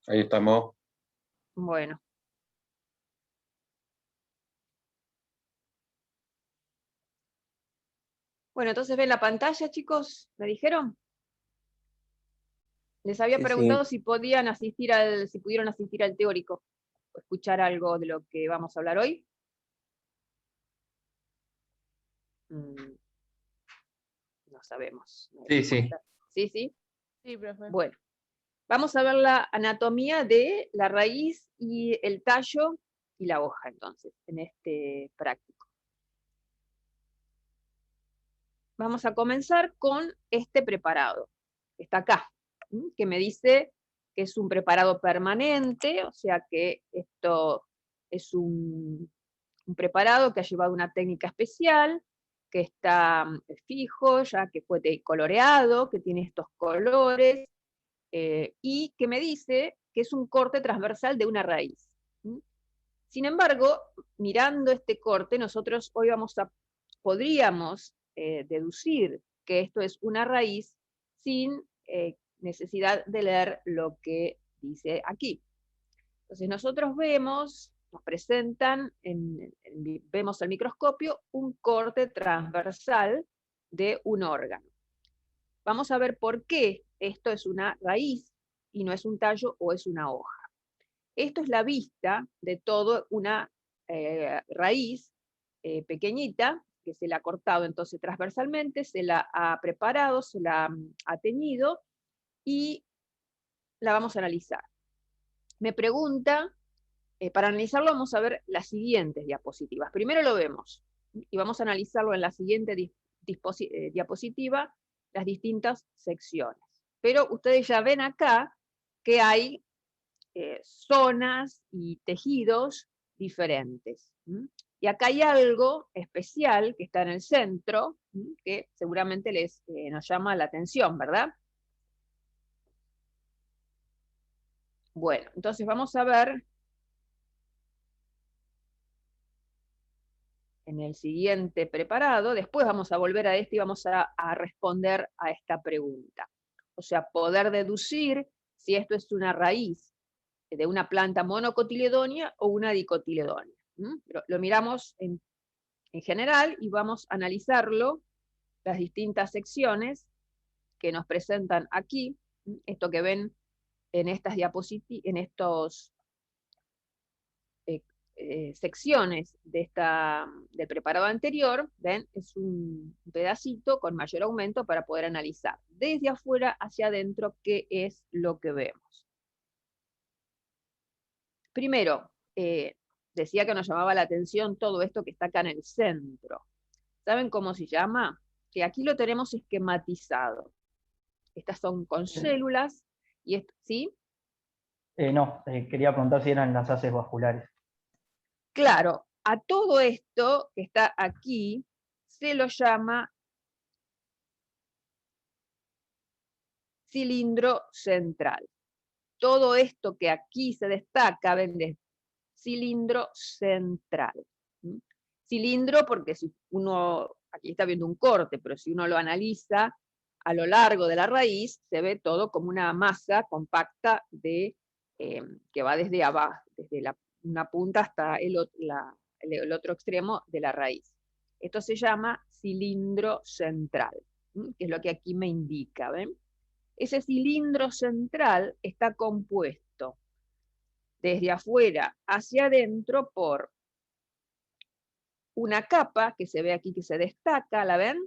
Ahí estamos. Bueno. Bueno, entonces ven la pantalla, chicos, ¿me dijeron? Les había Sí, sí. preguntado si pudieron asistir al teórico, o escuchar algo de lo que vamos a hablar hoy. Mm, no sabemos. No hay Sí, sí. respuesta. ¿Sí, sí? Sí, profe. Bueno, vamos a ver la anatomía de la raíz y el tallo y la hoja, entonces, en este práctico. Vamos a comenzar con este preparado, que está acá, que me dice que es un preparado permanente, o sea que esto es un preparado que ha llevado una técnica especial, que está fijo, ya que fue coloreado, que tiene estos colores, y que me dice que es un corte transversal de una raíz. Sin embargo, mirando este corte, nosotros hoy podríamos deducir que esto es una raíz sin necesidad de leer lo que dice aquí. Entonces nosotros nos presentan, vemos al microscopio un corte transversal de un órgano. Vamos a ver por qué esto es una raíz y no es un tallo o es una hoja. Esto es la vista de toda una raíz pequeñita, que se la ha cortado entonces transversalmente, se la ha preparado, se la ha teñido y la vamos a analizar. Me pregunta, para analizarlo vamos a ver las siguientes diapositivas. Primero lo vemos y vamos a analizarlo en la siguiente diapositiva, las distintas secciones. Pero ustedes ya ven acá que hay zonas y tejidos diferentes. Y acá hay algo especial que está en el centro, que seguramente nos llama la atención, ¿verdad? Bueno, entonces vamos a ver en el siguiente preparado, después vamos a volver a este y vamos a responder a esta pregunta. O sea, poder deducir si esto es una raíz de una planta monocotiledónea o una dicotiledónea. Lo miramos en general y vamos a analizarlo, las distintas secciones que nos presentan aquí, esto que ven en estas diapositivas, en estos secciones del preparado anterior, ¿ven? Es un pedacito con mayor aumento para poder analizar desde afuera hacia adentro qué es lo que vemos. Primero, decía que nos llamaba la atención todo esto que está acá en el centro. ¿Saben cómo se llama? Que aquí lo tenemos esquematizado. Estas son con células, y ¿sí? No, quería preguntar si eran las haces vasculares. Claro, a todo esto que está aquí se lo llama cilindro central. Todo esto que aquí se destaca, ven, de cilindro central. Cilindro porque si uno, aquí está viendo un corte, pero si uno lo analiza a lo largo de la raíz, se ve todo como una masa compacta que va desde abajo, desde una punta hasta el otro extremo de la raíz. Esto se llama cilindro central, que es lo que aquí me indica, ¿ven? Ese cilindro central está compuesto desde afuera hacia adentro por una capa que se ve aquí que se destaca, ¿la ven?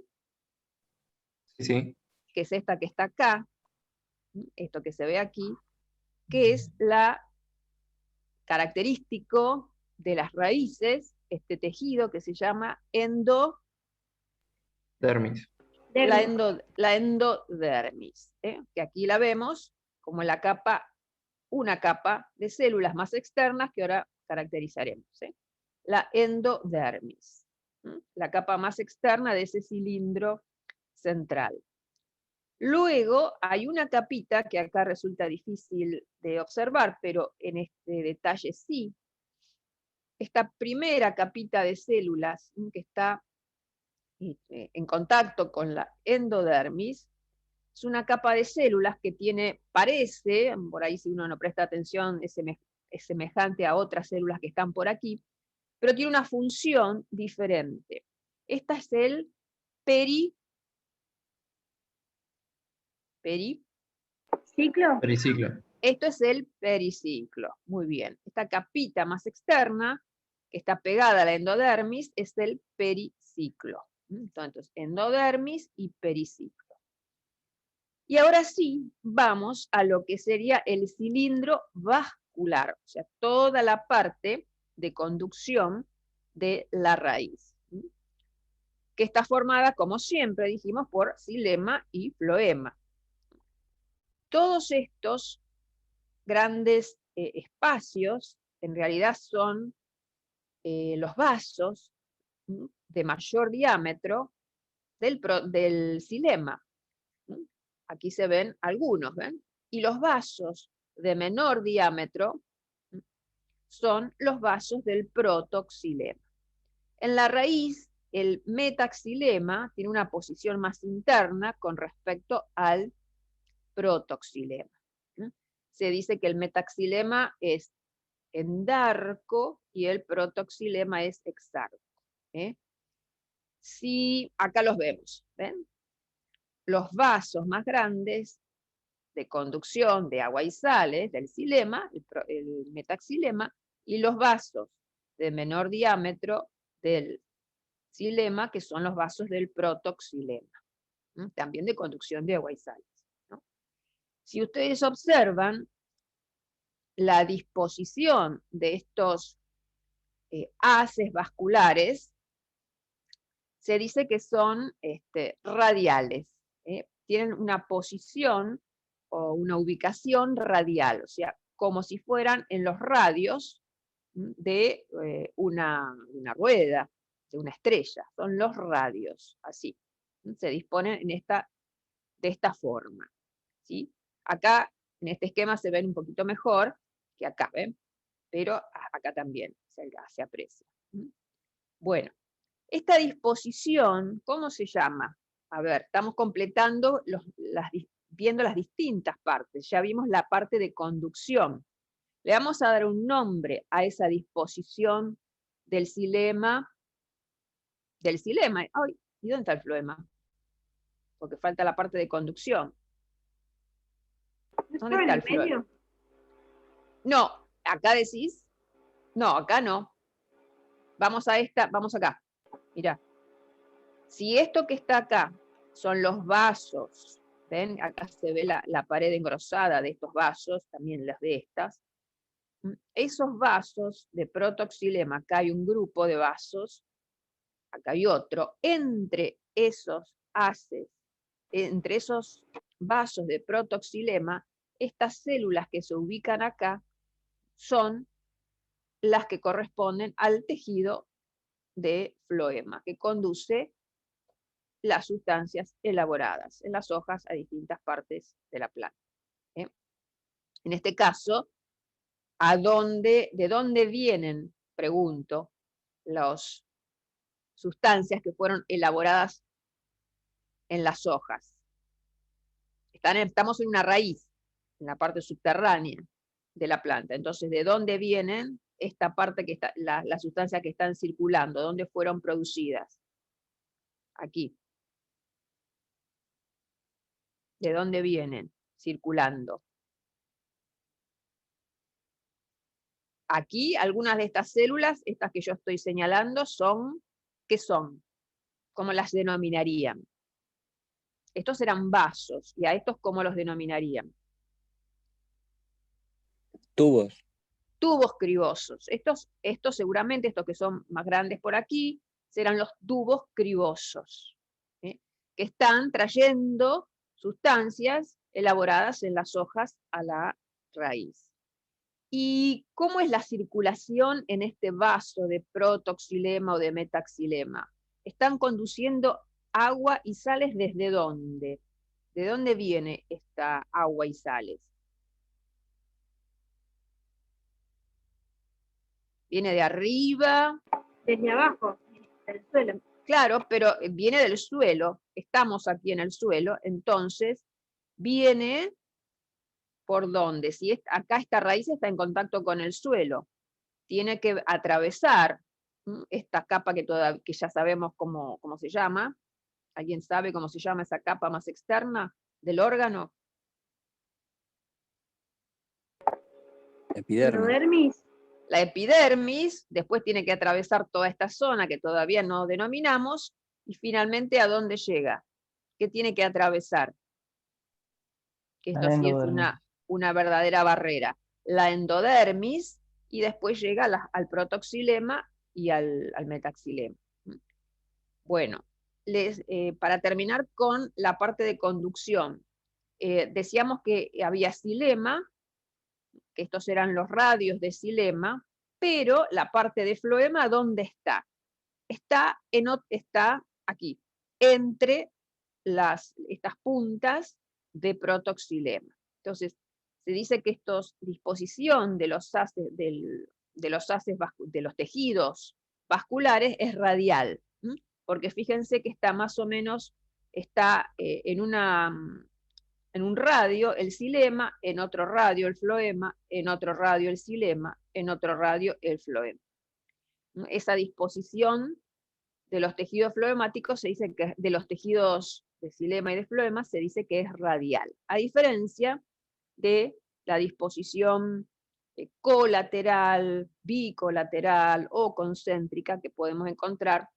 Sí, sí. Que es esta que está acá, esto que se ve aquí, que es la característico de las raíces, este tejido que se llama Dermis. la endodermis, que aquí la vemos como una capa de células más externas que ahora caracterizaremos. La endodermis, la capa más externa de ese cilindro central. Luego hay una capita que acá resulta difícil de observar, pero en este detalle sí. Esta primera capita de células que está en contacto con la endodermis Es una capa de células que parece, por ahí si uno no presta atención, es semejante a otras células que están por aquí, pero tiene una función diferente. Esta es el ¿Ciclo? Periciclo. Esto es el periciclo. Muy bien. Esta capita más externa, que está pegada a la endodermis, es el periciclo. Entonces, endodermis y periciclo. Y ahora sí, vamos a lo que sería el cilindro vascular, o sea, toda la parte de conducción de la raíz, que está formada, como siempre dijimos, por xilema y floema. Todos estos grandes espacios, en realidad son los vasos de mayor diámetro del xilema. Aquí se ven algunos, ¿ven? Y los vasos de menor diámetro son los vasos del protoxilema. En la raíz, el metaxilema tiene una posición más interna con respecto al protoxilema. Se dice que el metaxilema es endarco y el protoxilema es exarco. Si acá los vemos, ¿ven? Los vasos más grandes de conducción de agua y sales del xilema, el metaxilema, y los vasos de menor diámetro del xilema, que son los vasos del protoxilema, también de conducción de agua y sales, ¿no? Si ustedes observan la disposición de estos haces vasculares, se dice que son radiales, tienen una posición o una ubicación radial, o sea, como si fueran en los radios de una rueda, de una estrella, son los radios, así, se disponen de esta forma, ¿sí? Acá, en este esquema se ven un poquito mejor que acá, ¿ven? Pero acá también se aprecia. Bueno, esta disposición, ¿cómo se llama? A ver, estamos completando, viendo las distintas partes. Ya vimos la parte de conducción. Le vamos a dar un nombre a esa disposición del xilema. Ay, ¿y dónde está el floema? Porque falta la parte de conducción. ¿Dónde está el floema? No, acá decís. No, acá no. Vamos acá. Mirá. Si esto que está acá son los vasos, ¿ven? Acá se ve la pared engrosada de estos vasos, también las de estas. Esos vasos de protoxilema, acá hay un grupo de vasos, acá hay otro, entre esos vasos de protoxilema, estas células que se ubican acá son las que corresponden al tejido de floema, que conduce las sustancias elaboradas en las hojas a distintas partes de la planta. En este caso, ¿de dónde vienen, pregunto, las sustancias que fueron elaboradas en las hojas? Estamos en una raíz, en la parte subterránea de la planta. Entonces, ¿de dónde vienen esta parte que está, las sustancias que están circulando? ¿Dónde fueron producidas? Aquí. ¿De dónde vienen circulando? Aquí, algunas de estas células, estas que yo estoy señalando, ¿qué son? ¿Cómo las denominarían? Estos eran vasos, y a estos, ¿cómo los denominarían? Tubos. Tubos cribosos. Estos seguramente, estos que son más grandes por aquí, serán los tubos cribosos, que están trayendo sustancias elaboradas en las hojas a la raíz. ¿Y cómo es la circulación en este vaso de protoxilema o de metaxilema? Están conduciendo agua y sales ¿desde dónde? ¿De dónde viene esta agua y sales? ¿Viene de arriba? Desde abajo, del suelo. Claro, pero viene del suelo. Estamos aquí en el suelo, entonces viene por dónde. Si acá esta raíz está en contacto con el suelo, tiene que atravesar esta capa que ya sabemos cómo se llama. ¿Alguien sabe cómo se llama esa capa más externa del órgano? Epidermis. Endodermis. La epidermis, después tiene que atravesar toda esta zona que todavía no denominamos, y finalmente ¿a dónde llega? ¿Qué tiene que atravesar? Que esto La sí es endodermis. una verdadera barrera. La endodermis, y después llega al protoxilema y al metaxilema. Bueno, para terminar con la parte de conducción, decíamos que había xilema, que estos eran los radios de xilema, pero la parte de floema, ¿dónde está? Está aquí, entre estas puntas de protoxilema. Entonces, se dice que esta disposición de los tejidos vasculares es radial, porque fíjense que está más o menos, está en un radio el xilema, en otro radio el floema, en otro radio el xilema, en otro radio el floema. Esa disposición de los tejidos floemáticos se dice que de los tejidos de xilema y de floema se dice que es radial, a diferencia de la disposición colateral, bicolateral o concéntrica que podemos encontrar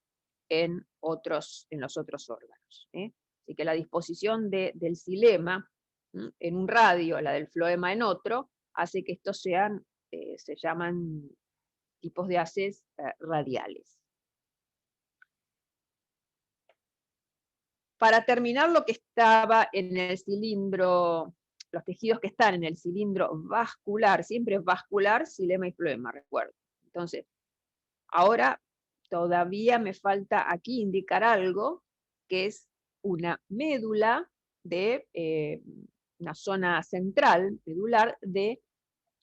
en los otros órganos. Así que la disposición del xilema en un radio, la del floema en otro, hace que estos se llaman tipos de haces radiales. Para terminar lo que estaba en el cilindro, los tejidos que están en el cilindro vascular, siempre es vascular, xilema y floema, recuerdo. Entonces, ahora todavía me falta aquí indicar algo, que es una médula de una zona central, medular, de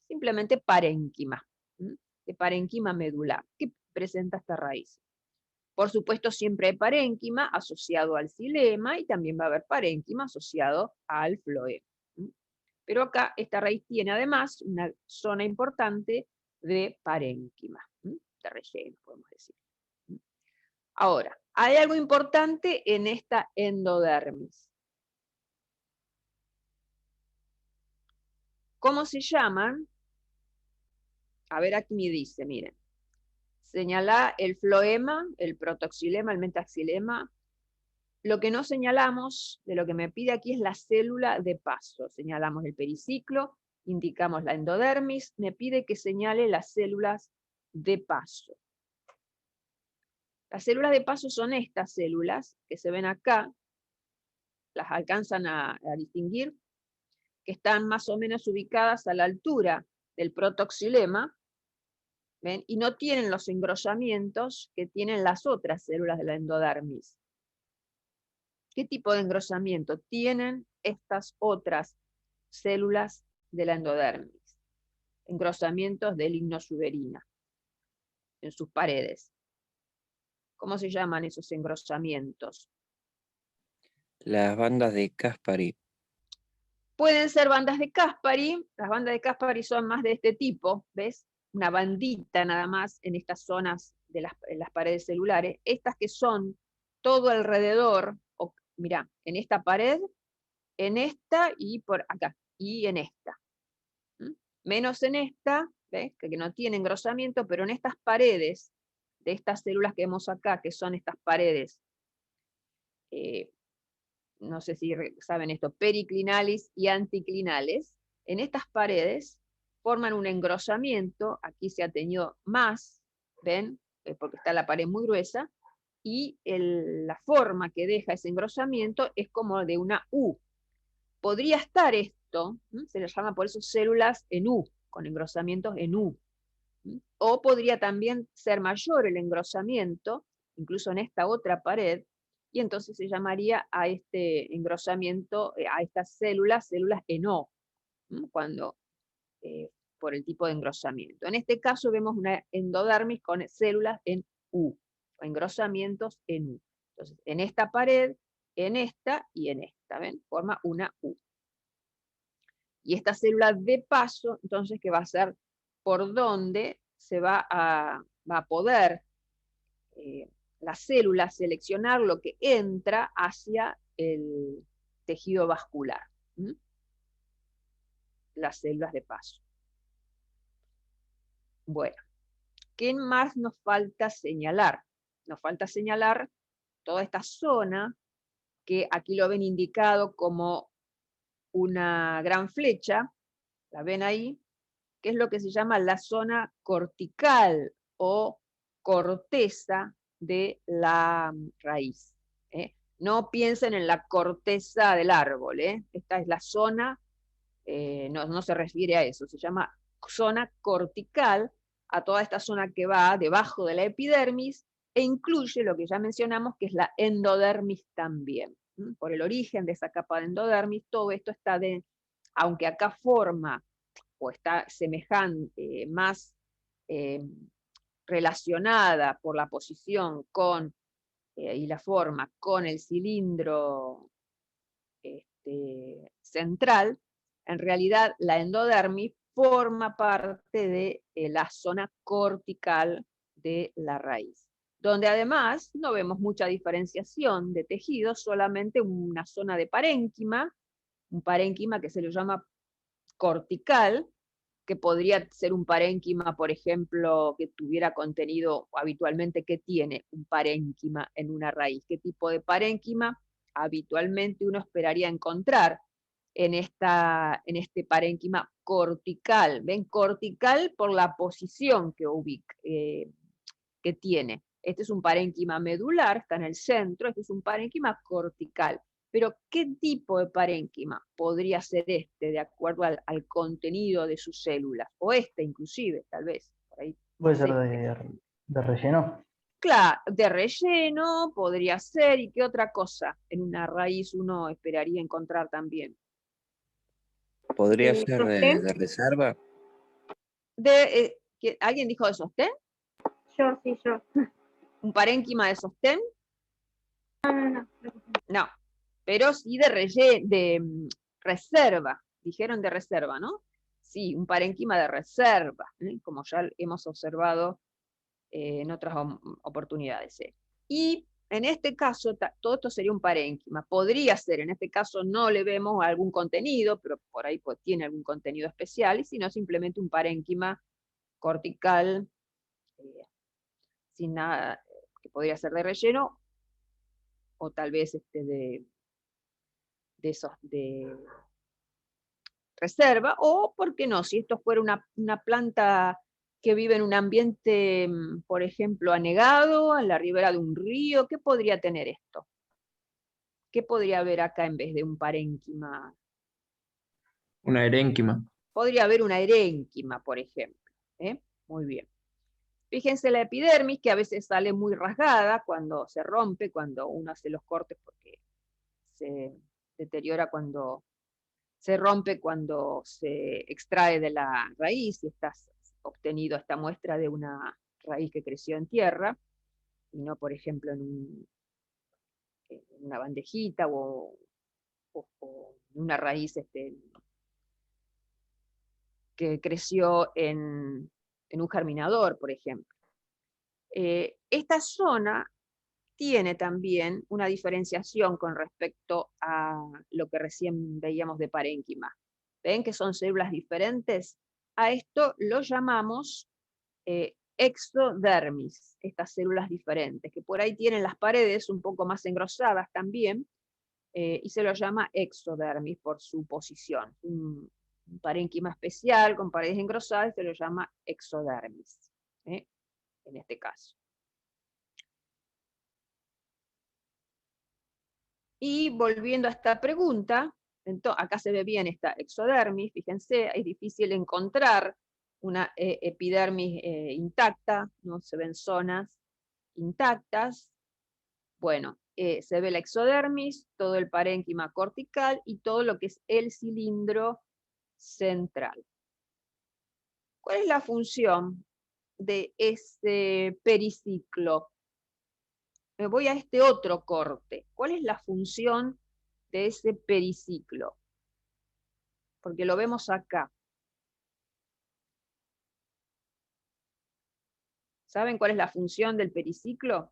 simplemente parénquima, de parénquima medular, que presenta esta raíz. Por supuesto, siempre hay parénquima asociado al xilema y también va a haber parénquima asociado al floema. Pero acá esta raíz tiene además una zona importante de parénquima, de relleno, podemos decir. Ahora, hay algo importante en esta endodermis. ¿Cómo se llaman? A ver, aquí me dice, miren. Señala el floema, el protoxilema, el metaxilema. Lo que no señalamos, de lo que me pide aquí, es la célula de paso. Señalamos el periciclo, indicamos la endodermis, me pide que señale las células de paso. Las células de paso son estas células que se ven acá, las alcanzan a distinguir, que están más o menos ubicadas a la altura del protoxilema, ¿ven? Y no tienen los engrosamientos que tienen las otras células de la endodermis. ¿Qué tipo de engrosamiento tienen estas otras células de la endodermis? Engrosamientos de lignosuberina en sus paredes. ¿Cómo se llaman esos engrosamientos? Las bandas de Caspary. Pueden ser bandas de Caspary. Las bandas de Caspary son más de este tipo, ¿ves? Una bandita nada más en estas zonas de en las paredes celulares. Estas que son todo alrededor, mirá, en esta pared, en esta y por acá, y en esta. Menos en esta, ¿ves? Que no tiene engrosamiento, pero en estas paredes, de estas células que vemos acá, que son estas paredes, no sé si saben esto, periclinales y anticlinales, en estas paredes forman un engrosamiento, aquí se ha tenido más, ¿ven? Porque está la pared muy gruesa, y la forma que deja ese engrosamiento es como de una U. Podría estar esto, se le llama por eso células en U, con engrosamientos en U. O podría también ser mayor el engrosamiento, incluso en esta otra pared, y entonces se llamaría a este engrosamiento, a estas células en O, cuando, por el tipo de engrosamiento. En este caso vemos una endodermis con células en U, o engrosamientos en U. Entonces, en esta pared, en esta y en esta, ¿ven? Forma una U. Y esta célula de paso, entonces, que va a ser por donde se va a poder la célula seleccionar lo que entra hacia el tejido vascular. Las células de paso. Bueno, ¿qué más nos falta señalar? Nos falta señalar toda esta zona, que aquí lo ven indicado como una gran flecha, la ven ahí, que es lo que se llama la zona cortical o corteza de la raíz. No piensen en la corteza del árbol, esta es la zona, no se refiere a eso, se llama zona cortical a toda esta zona que va debajo de la epidermis e incluye lo que ya mencionamos, que es la endodermis también. Por el origen de esa capa de endodermis, todo esto está aunque acá forma o está semejante, más relacionada por la posición con y la forma con el cilindro central, en realidad la endodermis forma parte de la zona cortical de la raíz, donde además no vemos mucha diferenciación de tejidos, solamente una zona de parénquima, un parénquima que se le llama cortical, que podría ser un parénquima, por ejemplo, que tuviera contenido habitualmente, que tiene un parénquima en una raíz. ¿Qué tipo de parénquima habitualmente uno esperaría encontrar en este parénquima cortical? ¿Ven? Cortical por la posición que tiene. Este es un parénquima medular, está en el centro, este es un parénquima cortical. Pero, ¿qué tipo de parénquima podría ser este, de acuerdo al contenido de sus células? O este, inclusive, tal vez. Por ahí, Puede ser este. de relleno. Claro, de relleno podría ser. ¿Y qué otra cosa en una raíz uno esperaría encontrar también? ¿Podría ser ¿Sostén? de reserva? ¿Alguien dijo de sostén? Yo, sí, yo. ¿Un parénquima de sostén? No. No, pero sí de reserva. Dijeron de reserva, ¿no? Sí, un parénquima de reserva, como ya hemos observado en otras oportunidades. Y en este caso, todo esto sería un parénquima. Podría ser, en este caso no le vemos algún contenido, pero por ahí pues, tiene algún contenido especial, y si no, simplemente un parénquima cortical, sin nada, que podría ser de relleno, o tal vez de reserva, o, ¿por qué no? Si esto fuera una planta que vive en un ambiente, por ejemplo, anegado, en la ribera de un río, ¿qué podría tener esto? ¿Qué podría haber acá en vez de un parénquima? Una erénquima. Podría haber una erénquima, por ejemplo. Muy bien. Fíjense la epidermis, que a veces sale muy rasgada cuando se rompe, cuando uno hace los cortes, porque se deteriora cuando se rompe, cuando se extrae de la raíz, y estás obtenido esta muestra de una raíz que creció en tierra, y no, por ejemplo, en una bandejita o una raíz que creció en un germinador, por ejemplo. Esta zona tiene también una diferenciación con respecto a lo que recién veíamos de parénquima. ¿Ven que son células diferentes? A esto lo llamamos exodermis, estas células diferentes, que por ahí tienen las paredes un poco más engrosadas también, y se lo llama exodermis por su posición. Un parénquima especial con paredes engrosadas se lo llama exodermis, en este caso. Y volviendo a esta pregunta, acá se ve bien esta exodermis, fíjense, es difícil encontrar una epidermis intacta, no se ven zonas intactas. Bueno, se ve la exodermis, todo el parénquima cortical y todo lo que es el cilindro central. ¿Cuál es la función de ese periciclo? Me voy a este otro corte. ¿Cuál es la función de ese periciclo? porque lo vemos acá. ¿Saben cuál es la función del periciclo?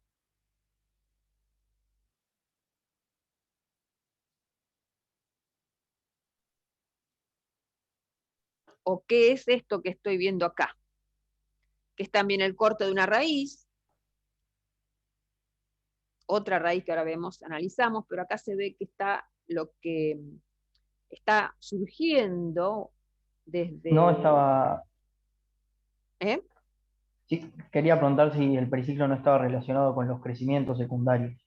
¿O qué es esto que estoy viendo acá? Que es también el corte de una raíz, otra raíz que ahora vemos, analizamos, pero acá se ve que está lo que está surgiendo desde... No estaba. ¿Eh? Sí, quería preguntar si el periciclo no estaba relacionado con los crecimientos secundarios.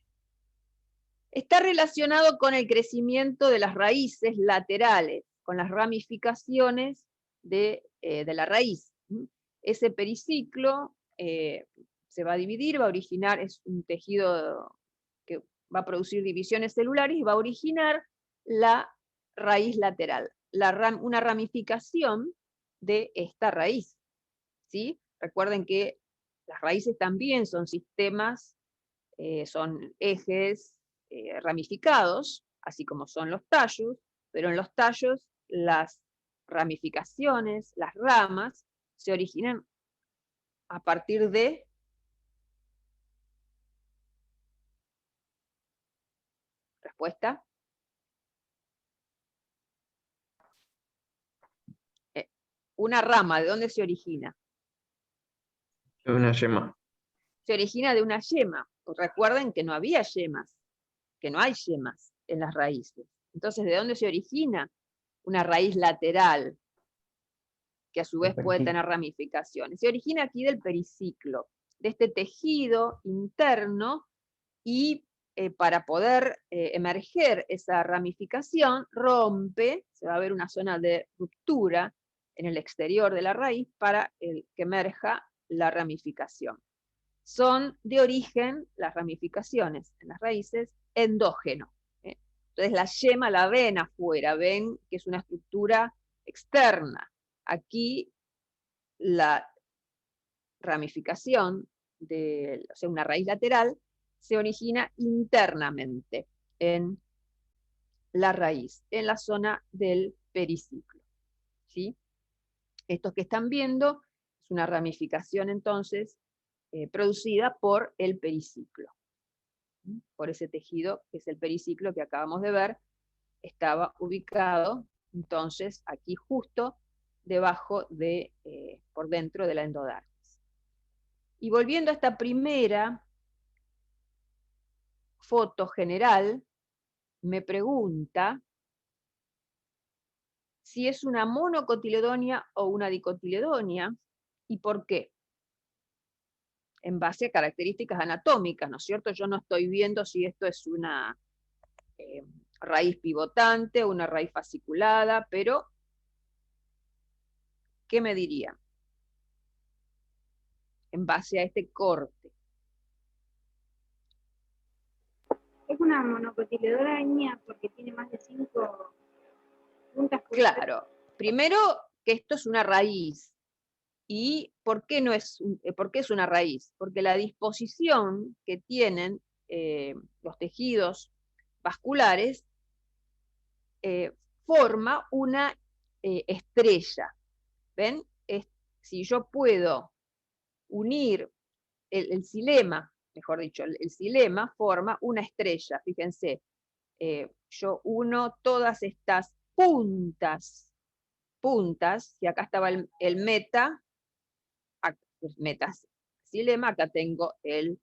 Está relacionado con el crecimiento de las raíces laterales, con las ramificaciones de la raíz. Ese periciclo se va a dividir, va a originar, es un tejido que va a producir divisiones celulares y va a originar la raíz lateral, una ramificación de esta raíz. ¿Sí? Recuerden que las raíces también son sistemas, son ejes ramificados, así como son los tallos, pero en los tallos las ramificaciones, las ramas, se originan a partir de respuesta. Una rama, ¿de dónde se origina? Una yema. Se origina de una yema. Recuerden que no había yemas, que no hay yemas en las raíces. Entonces, ¿de dónde se origina? Una raíz lateral, que a su vez puede tener ramificaciones. Se origina aquí del periciclo, de este tejido interno, y para poder emerger esa ramificación, rompe, se va a ver una zona de ruptura en el exterior de la raíz para que emerja la ramificación. Son de origen, las ramificaciones en las raíces, endógeno. Entonces la yema la ven afuera, ven que es una estructura externa. Aquí la ramificación de, o sea, una raíz lateral se origina internamente en la raíz, en la zona del periciclo. ¿Sí? Esto que están viendo es una ramificación entonces producida por el periciclo. Por ese tejido que es el periciclo que acabamos de ver, estaba ubicado entonces aquí justo debajo de, por dentro de la endodermis. Y volviendo a esta primera foto general, me pregunta si es una monocotiledonia o una dicotiledonia, y por qué. En base a características anatómicas, ¿no es cierto? Yo no estoy viendo si esto es una raíz pivotante o una raíz fasciculada, pero ¿qué me diría? En base a este corte. Es una monocotiledonia porque tiene más de 5 puntas. Claro, primero que esto es una raíz. ¿Y por qué, por qué es una raíz? Porque la disposición que tienen los tejidos vasculares forma una estrella. ¿Ven? Si yo puedo unir el xilema, mejor dicho, el xilema forma una estrella. Fíjense, yo uno todas estas puntas, y acá estaba el metaxilema, acá tengo el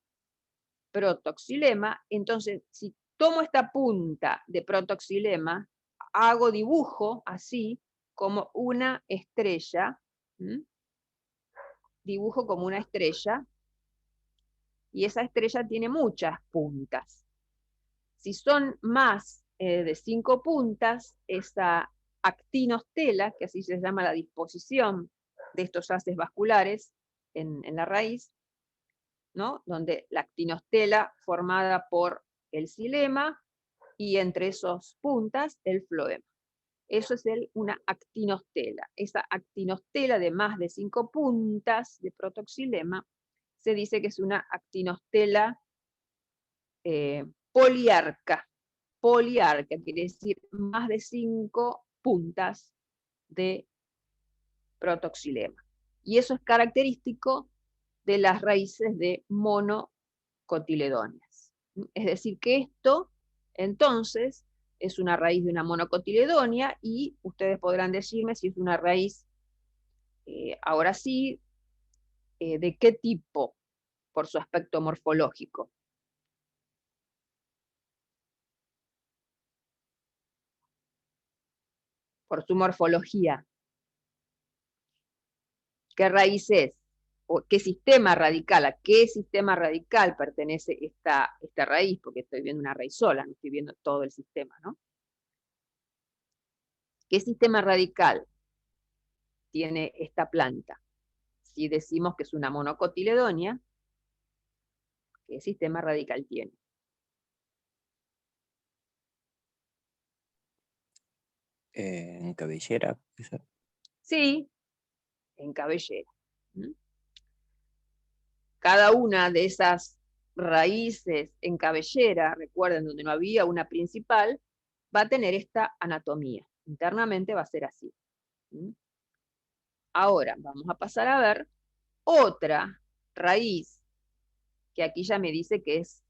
protoxilema. Entonces, si tomo esta punta de protoxilema, hago dibujo así, como una estrella, dibujo como una estrella, y esa estrella tiene muchas puntas. Si son más de 5 puntas, esa actinostela, que así se llama la disposición de estos haces vasculares en la raíz, ¿no? Donde la actinostela formada por el xilema y entre esos puntas el floema. Eso es una actinostela. Esa actinostela de más de 5 puntas de protoxilema se dice que es una actinostela poliarca. Poliarca quiere decir más de 5 puntas de protoxilema. Y eso es característico de las raíces de monocotiledóneas. Es decir, que esto, entonces, es una raíz de una monocotiledonia, y ustedes podrán decirme si es una raíz, ahora sí, de qué tipo, por su aspecto morfológico. Por su morfología. ¿Qué raíz es? ¿O qué sistema radical? ¿A qué sistema radical pertenece esta raíz? Porque estoy viendo una raíz sola, no estoy viendo todo el sistema, ¿no? ¿Qué sistema radical tiene esta planta? Si decimos que es una monocotiledonia, ¿qué sistema radical tiene? En cabellera, quizá. Sí, en cabellera. ¿Mm? Cada una de esas raíces en cabellera, recuerden, donde no había una principal, va a tener esta anatomía. Internamente va a ser así. ¿Mm? Ahora vamos a pasar a ver otra raíz, que aquí ya me dice que es,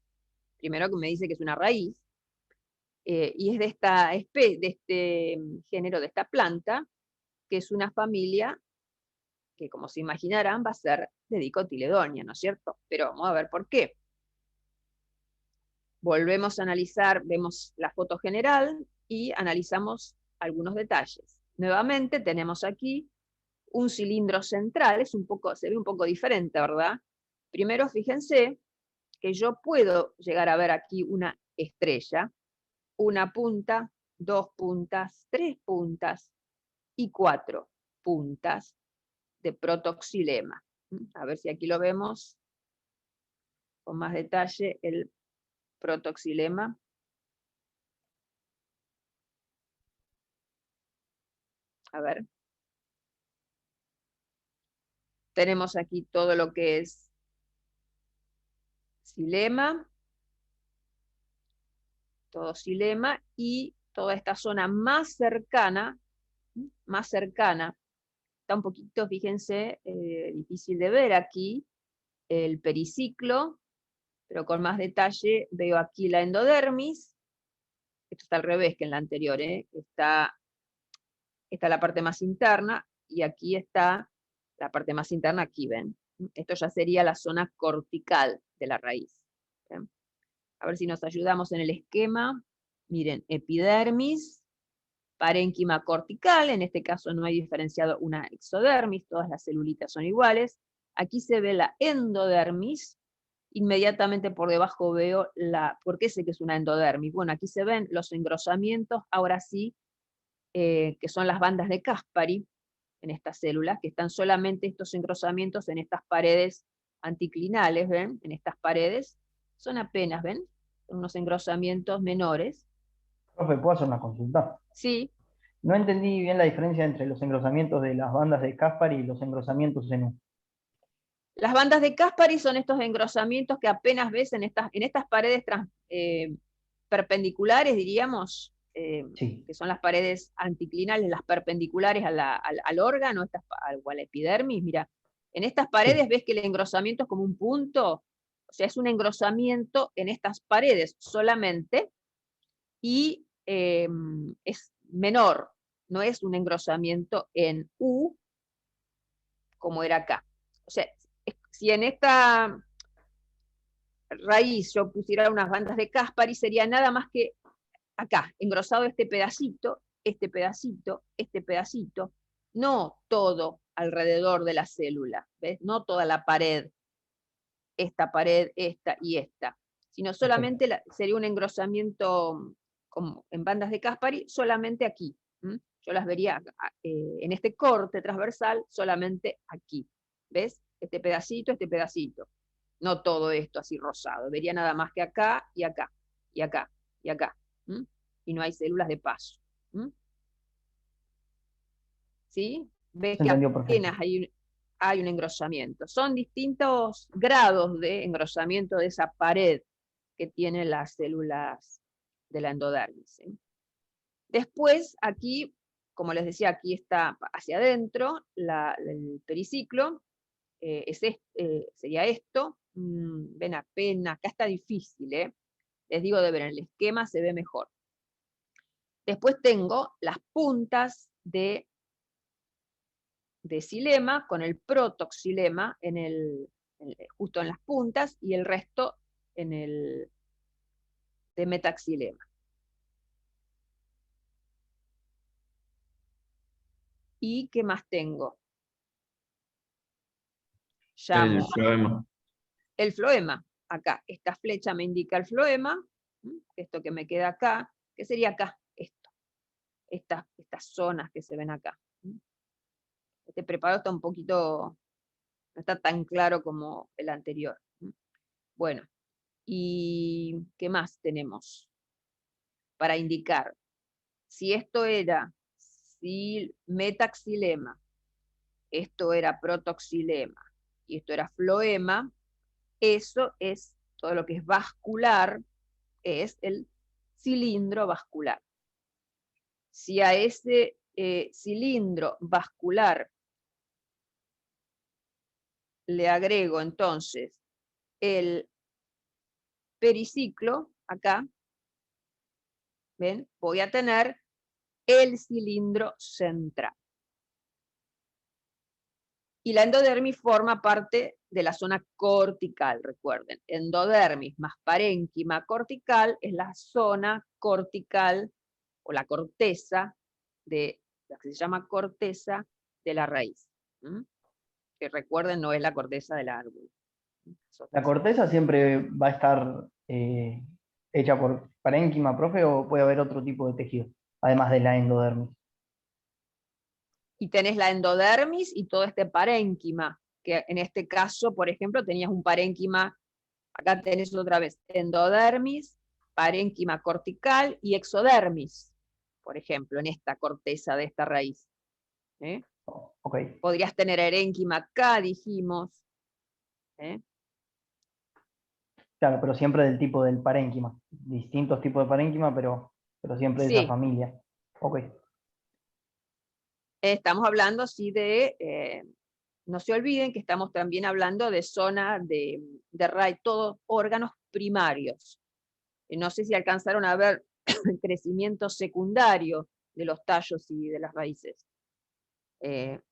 primero que me dice que es una raíz, y es de este género, de esta planta, que es una familia que, como se imaginarán, va a ser de dicotiledonia, ¿no es cierto? Pero vamos a ver por qué. Volvemos a analizar, vemos la foto general y analizamos algunos detalles. Nuevamente tenemos aquí un cilindro central, se ve un poco diferente, ¿verdad? Primero fíjense que yo puedo llegar a ver aquí una estrella, una punta, 2 puntas, 3 puntas y 4 puntas de protoxilema. A ver si aquí lo vemos con más detalle, el protoxilema. A ver. Tenemos aquí todo lo que es xilema, todo xilema, y toda esta zona más cercana, está un poquito, fíjense, difícil de ver aquí, el periciclo, pero con más detalle veo aquí la endodermis. Esto está al revés que en la anterior, está la parte más interna, y aquí está la parte más interna, aquí ven. Esto ya sería la zona cortical de la raíz. ¿Ven? A ver si nos ayudamos en el esquema. Miren, epidermis, parénquima cortical, en este caso no hay diferenciado una exodermis, todas las celulitas son iguales. Aquí se ve la endodermis, inmediatamente por debajo veo ¿por qué sé que es una endodermis? Bueno, aquí se ven los engrosamientos, ahora sí, que son las bandas de Caspary en estas células, que están solamente estos engrosamientos en estas paredes anticlinales, ¿ven? En estas paredes, son apenas, ¿ven? Son unos engrosamientos menores. Profe, ¿puedo hacer una consulta? Sí, No entendí bien la diferencia entre los engrosamientos de las bandas de Caspary y los engrosamientos en U. las bandas de Caspary son estos engrosamientos que apenas ves en estas paredes perpendiculares, diríamos, Sí. que son las paredes anticlinales, las perpendiculares al órgano, o a la epidermis. Mira, en estas paredes Sí. ves que el engrosamiento es como un punto, o sea, es un engrosamiento en estas paredes solamente, y es menor, no es un engrosamiento en U como era acá. O sea, si en esta raíz yo pusiera unas bandas de Caspary, sería nada más que acá, engrosado este pedacito, este pedacito, este pedacito, no todo alrededor de la célula, ¿ves? No toda la pared, esta y esta, sino solamente sería un engrosamiento como en bandas de Caspary, solamente aquí. Yo las vería en este corte transversal, solamente aquí. ¿Ves? Este pedacito, no todo esto así rosado, vería nada más que acá y acá, y acá, y acá. Y no hay células de paso. ¿Sí? Ves Se que entendió perfecto. apenas hay un engrosamiento. Son distintos grados de engrosamiento de esa pared que tienen las células de la endodermis. Después, aquí, como les decía, aquí está hacia adentro, el periciclo, sería esto. Ven apenas, acá está difícil, les digo de ver, en el esquema se ve mejor. Después tengo las puntas de xilema con el protoxilema justo en las puntas y el resto de metaxilema. ¿Y qué más tengo? El Llamo floema. el floema. Acá, esta flecha me indica el floema, esto que me queda acá, ¿qué sería acá? Esto, estas zonas que se ven acá. Este preparado está un poquito, no está tan claro como el anterior. Bueno, ¿y qué más tenemos para indicar? Si esto era metaxilema, esto era protoxilema y esto era floema, eso es todo lo que es vascular, es el cilindro vascular. Si a ese cilindro vascular le agrego entonces el periciclo, acá, ¿ven? Voy a tener el cilindro central. Y la endodermis forma parte de la zona cortical, recuerden. Endodermis más parénquima cortical es la zona cortical o la corteza de la que se llama corteza de la raíz. Que recuerden, no es la corteza del árbol. ¿La corteza siempre va a estar hecha por parénquima, profe, o puede haber otro tipo de tejido, además de la endodermis? Y tenés la endodermis y todo este parénquima, que en este caso, por ejemplo, tenías un parénquima, acá tenés otra vez, endodermis, parénquima cortical y exodermis, por ejemplo, en esta corteza de esta raíz. Okay. Podrías tener erénquima acá, dijimos. Claro, pero siempre del tipo del parénquima. Distintos tipos de parénquima, pero siempre de esa Sí. familia. Ok. Estamos hablando, sí, no se olviden que estamos también hablando de zona de raíz, todos órganos primarios. No sé si alcanzaron a ver el crecimiento secundario de los tallos y de las raíces.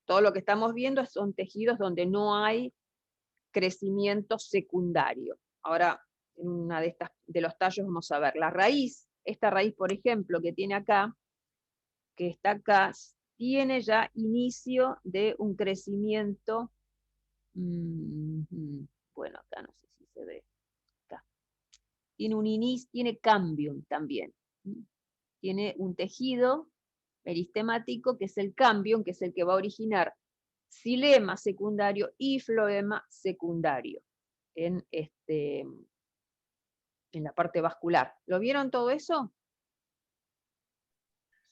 Todo lo que estamos viendo son tejidos donde no hay crecimiento secundario. Ahora, en una de los tallos vamos a ver la raíz. Esta raíz, por ejemplo, que tiene acá, que está acá, tiene ya inicio de un crecimiento. Bueno, acá no sé si se ve. Acá. Tiene un inicio, tiene cambium también. Tiene un tejido meristemático que es el cambium, que es el que va a originar xilema secundario y floema secundario en la parte vascular. ¿Lo vieron todo eso?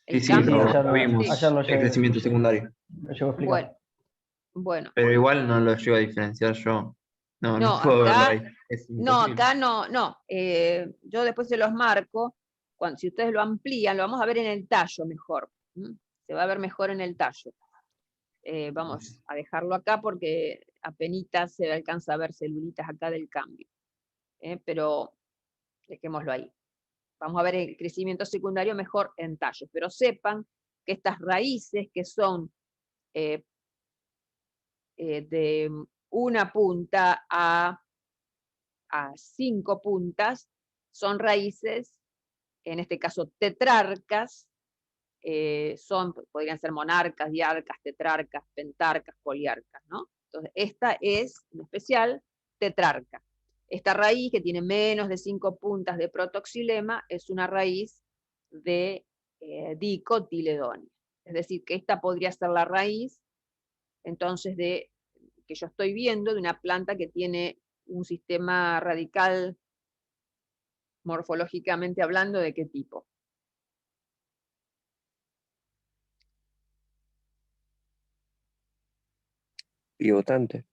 Sí, El sí, cambio. lo vimos, Sí. ayer lo el llegué, crecimiento secundario. lo llevo a explicar. Bueno. Pero igual no lo llego a diferenciar yo. No, no No, puedo verlo acá, ahí. Es no, imposible. acá no. Yo después se los marco. Si ustedes lo amplían, lo vamos a ver en el tallo mejor. Se va a ver mejor en el tallo. Vamos a dejarlo acá porque apenitas se alcanza a ver celulitas acá del cambio. Pero dejémoslo ahí. Vamos a ver el crecimiento secundario mejor en tallos. Pero sepan que estas raíces que son de una punta a 5 puntas, son raíces, en este caso tetrarcas, podrían ser monarcas, diarcas, tetrarcas, pentarcas, poliarcas, ¿no? Entonces, esta es, en especial, tetrarca. Esta raíz, que tiene menos de 5 puntas de protoxilema, es una raíz de dicotiledonia. Es decir, que esta podría ser la raíz, entonces, que yo estoy viendo de una planta que tiene un sistema radical, morfológicamente hablando, ¿de qué tipo? Pivotante.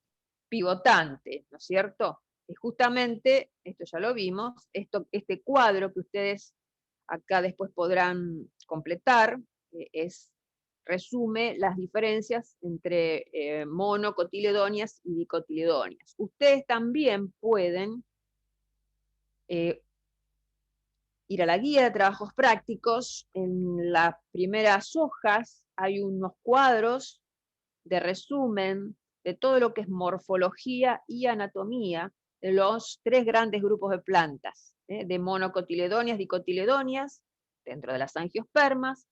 Pivotante, ¿no es cierto? Y justamente, esto ya lo vimos, este cuadro que ustedes acá después podrán completar, es resume las diferencias entre monocotiledóneas y dicotiledóneas. Ustedes también pueden ir a la guía de trabajos prácticos. En las primeras hojas hay unos cuadros de resumen de todo lo que es morfología y anatomía de los 3 grandes grupos de plantas, de monocotiledóneas, dicotiledóneas, dentro de las angiospermas,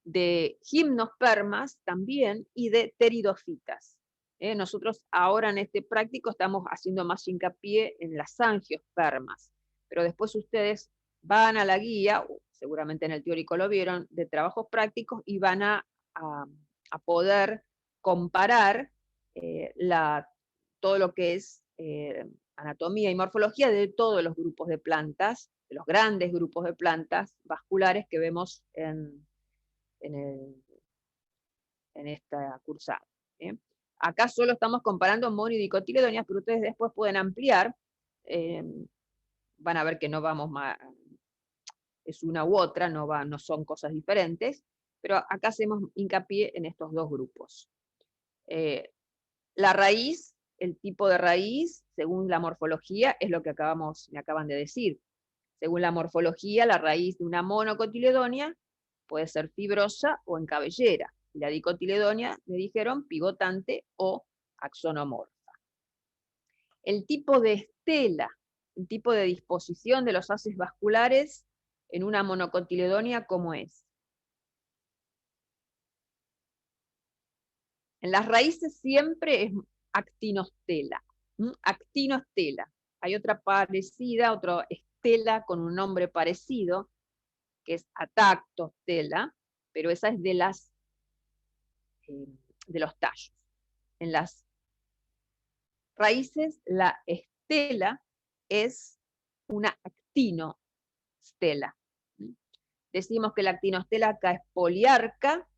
de gimnospermas también, y de pteridofitas. Nosotros ahora en este práctico estamos haciendo más hincapié en las angiospermas, pero después ustedes van a la guía, seguramente en el teórico lo vieron, de trabajos prácticos, y van a poder comparar todo lo que es anatomía y morfología de todos los grupos de plantas, de los grandes grupos de plantas vasculares que vemos en esta cursada. Acá solo estamos comparando mono y dicotiledóneas, pero ustedes después pueden ampliar, van a ver que no vamos más, es una u otra, no son cosas diferentes, pero acá hacemos hincapié en estos 2 grupos. La raíz, el tipo de raíz, según la morfología, es lo que me acaban de decir. Según la morfología, la raíz de una monocotiledónea puede ser fibrosa o en cabellera. Y la dicotiledónea, me dijeron, pivotante o axonomorfa. El tipo de estela, el tipo de disposición de los haces vasculares en una monocotiledónea, ¿cómo es? En las raíces siempre es actinostela. Actinostela. Hay otra parecida, otra estela con un nombre parecido, que es atactostela, pero esa es de los tallos. En las raíces, la estela es una actinostela. Decimos que la actinostela acá es poliarca,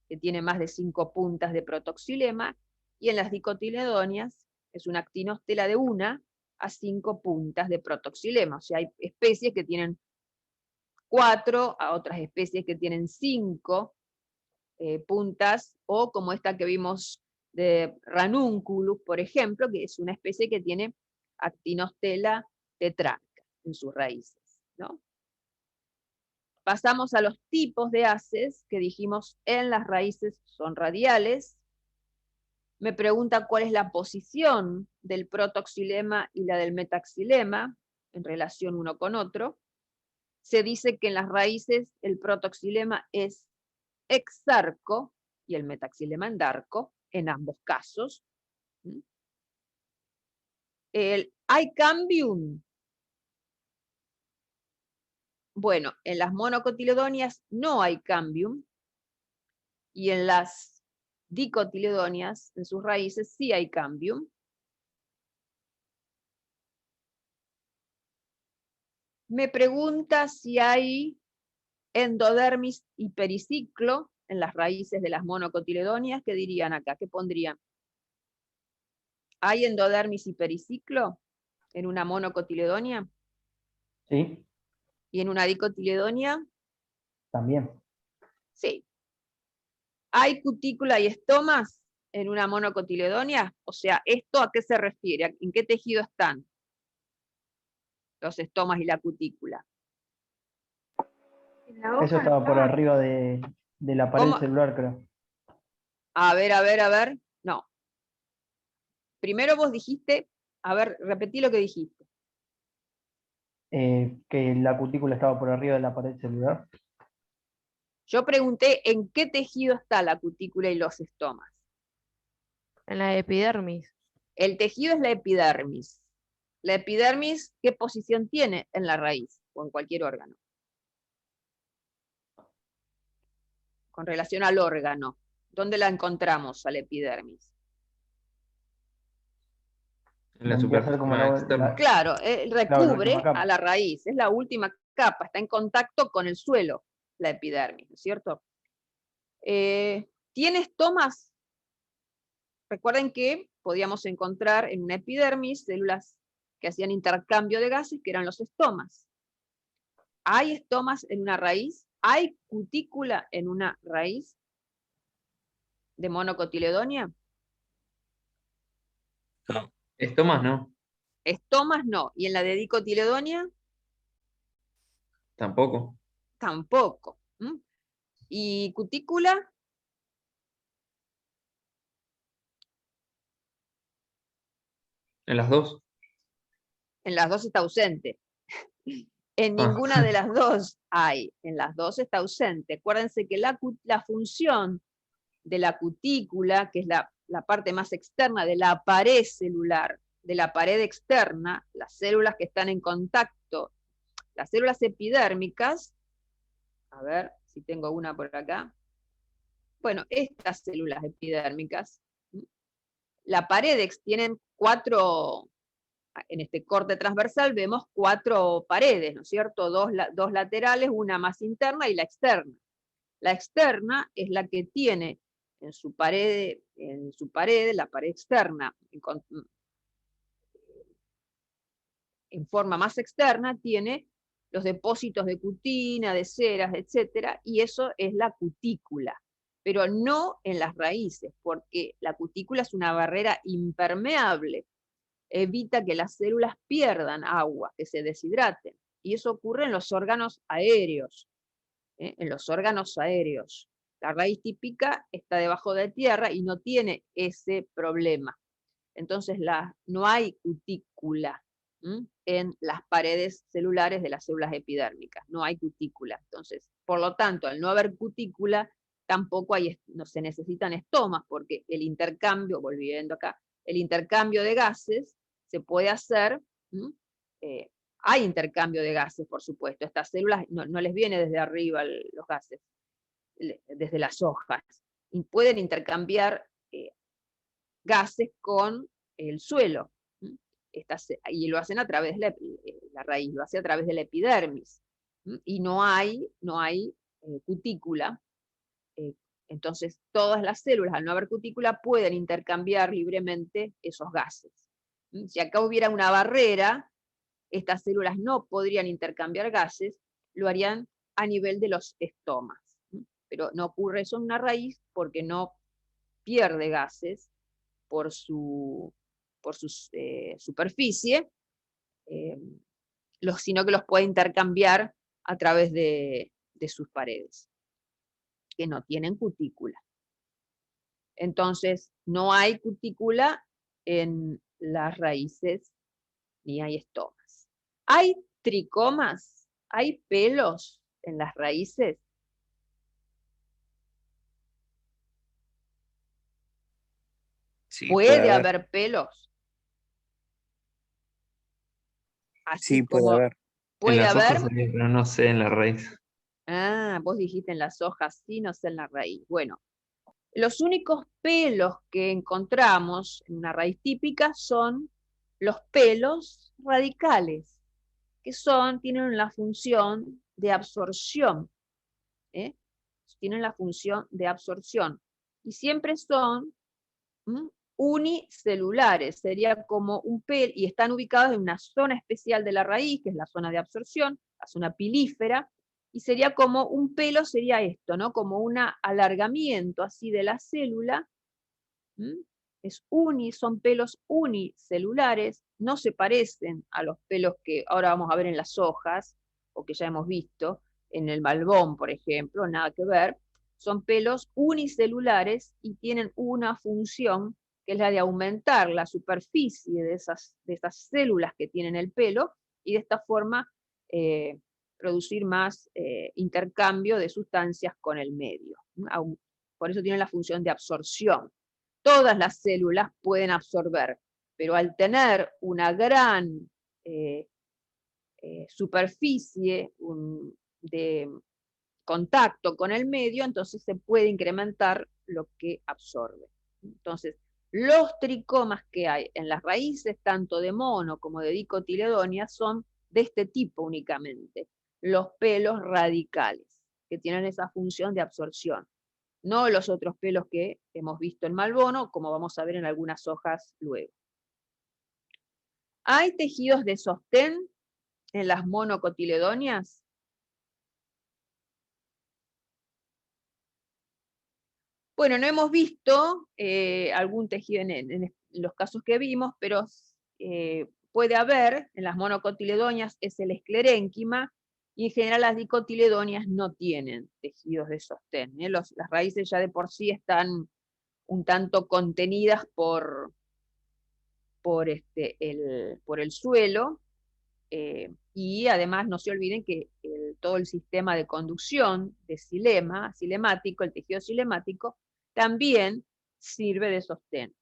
que tiene más de 5 puntas de protoxilema, y en las dicotiledóneas es una actinostela de 1 a 5 puntas de protoxilema. O sea, hay especies que tienen 4, a otras especies que tienen 5 puntas, o como esta que vimos de Ranunculus, por ejemplo, que es una especie que tiene actinostela tetrarca en sus raíces, ¿no? Pasamos a los tipos de haces que dijimos en las raíces son radiales. Me pregunta cuál es la posición del protoxilema y la del metaxilema en relación uno con otro. Se dice que en las raíces el protoxilema es exarco y el metaxilema endarco, en ambos casos. ¿Hay cambium? Bueno, en las monocotiledóneas no hay cambium, y en las dicotiledóneas, en sus raíces, sí hay cambium. Me pregunta si hay endodermis y periciclo en las raíces de las monocotiledóneas. ¿Qué dirían acá? ¿Qué pondrían? ¿Hay endodermis y periciclo en una monocotiledónea? Sí, ¿Y en una dicotiledónea? también. Sí. ¿Hay cutícula y estomas en una monocotiledónea? O sea, ¿esto a qué se refiere? ¿En qué tejido están los estomas y la cutícula? En la hoja Eso estaba por estaba- arriba de la pared ¿Cómo? celular, creo. A ver. No. Primero vos dijiste, a ver, repetí lo que dijiste. Que la cutícula estaba por arriba de la pared celular. Yo pregunté en qué tejido está la cutícula y los estomas. En la epidermis. El tejido es la epidermis. La epidermis, ¿qué posición tiene en la raíz o en cualquier órgano? Con relación al órgano, ¿dónde la encontramos a la epidermis? En la Vendría a ser como superficie externa. Claro, recubre última capa. a la raíz, es la última capa, está en contacto con el suelo, la epidermis, ¿no es cierto? ¿Tiene estomas? Recuerden que podíamos encontrar en una epidermis células que hacían intercambio de gases, que eran los estomas. ¿Hay estomas en una raíz? ¿Hay cutícula en una raíz de monocotiledonia? No. Estomas no, Estomas no. ¿Y en la de dicotiledonia? tampoco. Tampoco. ¿Mm? ¿Y cutícula? En las dos. En las dos está ausente. En Ah. ninguna de las dos hay. En las dos está ausente. Acuérdense que la función de la cutícula, que es la parte más externa de la pared celular, de la pared externa, las células que están en contacto, las células epidérmicas, a ver si tengo una por acá. Bueno, estas células epidérmicas, la pared tienen cuatro, en este corte transversal vemos cuatro paredes, ¿no es cierto? Dos laterales, una más interna y la externa. La externa es la que tiene en su pared, la pared externa, en forma más externa, tiene los depósitos de cutina, de ceras, etcétera, y eso es la cutícula, pero no en las raíces, porque la cutícula es una barrera impermeable, evita que las células pierdan agua, que se deshidraten, y eso ocurre en los órganos aéreos, en los órganos aéreos. La raíz típica está debajo de tierra y no tiene ese problema. Entonces no hay cutícula en las paredes celulares de las células epidérmicas, no hay cutícula. Entonces, por lo tanto, al no haber cutícula, tampoco no se necesitan estomas, porque el intercambio, volviendo acá, el intercambio de gases se puede hacer, hay intercambio de gases, por supuesto, estas células no les viene desde arriba los gases, desde las hojas, y pueden intercambiar gases con el suelo, y lo hacen a través de la raíz, lo hace a través de la epidermis, y no hay cutícula, entonces todas las células, al no haber cutícula, pueden intercambiar libremente esos gases. Si acá hubiera una barrera, estas células no podrían intercambiar gases, lo harían a nivel de los estomas, pero no ocurre eso en una raíz porque no pierde gases por su superficie, sino que los puede intercambiar a través de sus paredes, que no tienen cutícula. Entonces, no hay cutícula en las raíces, ni hay estomas. ¿Hay tricomas? ¿Hay pelos en las raíces? Sí, ¿Puede haber pelos? Así Sí, puede como haber. En puede las haber. hojas sí, pero no sé en la raíz. Ah, vos dijiste en las hojas, sí, no sé en la raíz. Bueno, los únicos pelos que encontramos en una raíz típica son los pelos radicales, que tienen la función de absorción, ¿eh? Tienen la función de absorción, y siempre son unicelulares, sería como un pelo, y están ubicados en una zona especial de la raíz, que es la zona de absorción, la zona pilífera, y sería como un pelo, sería esto, ¿no? Como un alargamiento así de la célula. Son pelos unicelulares, no se parecen a los pelos que ahora vamos a ver en las hojas, o que ya hemos visto, en el malbón, por ejemplo, nada que ver. Son pelos unicelulares y tienen una función, que es la de aumentar la superficie de esas células que tienen el pelo, y de esta forma producir más intercambio de sustancias con el medio. Por eso tienen la función de absorción. Todas las células pueden absorber, pero al tener una gran superficie de contacto con el medio, entonces se puede incrementar lo que absorbe. Entonces, los tricomas que hay en las raíces, tanto de mono como de dicotiledonia, son de este tipo únicamente, los pelos radicales, que tienen esa función de absorción, no los otros pelos que hemos visto en malbono, como vamos a ver en algunas hojas luego. ¿Hay tejidos de sostén en las monocotiledonias? Bueno, no hemos visto algún tejido en los casos que vimos, pero puede haber, en las monocotiledonias es el esclerénquima, y en general las dicotiledonias no tienen tejidos de sostén. Las raíces ya de por sí están un tanto contenidas por el suelo, y además no se olviden que todo el sistema de conducción de cilemático, el tejido cilemático, también sirve de sostén.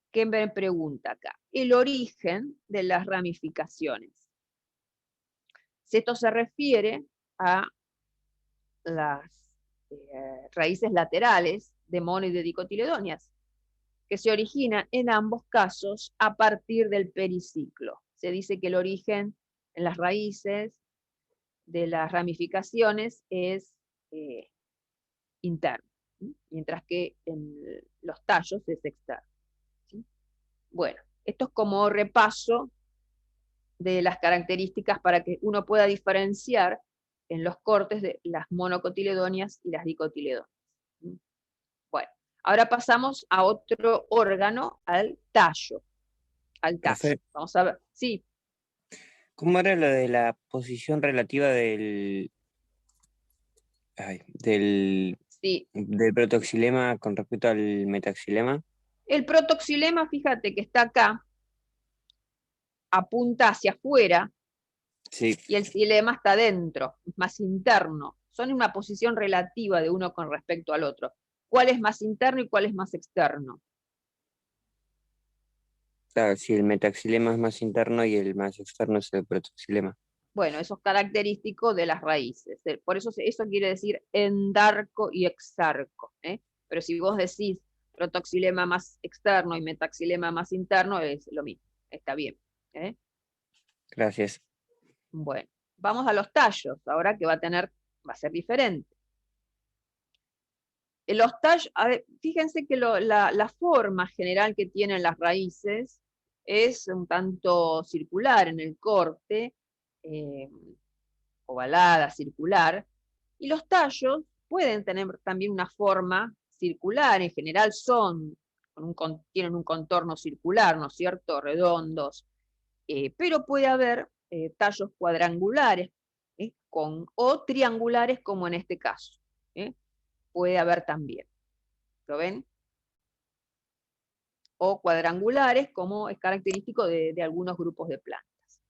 ¿Qué me pregunta acá? El origen de las ramificaciones. Esto se refiere a las raíces laterales de mono y de dicotiledonias, que se originan en ambos casos a partir del periciclo. Se dice que el origen en las raíces de las ramificaciones es interno, ¿sí? Mientras que en los tallos es externo, ¿sí? Bueno, esto es como repaso de las características para que uno pueda diferenciar en los cortes de las monocotiledonias y las dicotiledonias. Bueno, ahora pasamos a otro órgano, al tallo. Profe, Vamos a ver. Sí, ¿cómo era lo de la posición relativa del sí. protoxilema con respecto al metaxilema? El protoxilema, fíjate que está acá, apunta hacia afuera, Sí, y el xilema está dentro, más interno. Son en una posición relativa de uno con respecto al otro. ¿Cuál es más interno y cuál es más externo? claro, sí, el metaxilema es más interno y el más externo es el protoxilema. Bueno, eso es característico de las raíces. Por eso eso quiere decir endarco y exarco. Pero si vos decís protoxilema más externo y metaxilema más interno, es lo mismo. Está bien. Gracias. Bueno, vamos a los tallos, ahora que va a ser diferente. En los tallos, fíjense que la forma general que tienen las raíces es un tanto circular en el corte, ovalada, circular, y los tallos pueden tener también una forma circular, en general tienen un contorno circular, ¿no es cierto?, redondos, pero puede haber tallos cuadrangulares o triangulares, como en este caso. Puede haber también. ¿Lo ven? O cuadrangulares, como es característico de algunos grupos de plantas.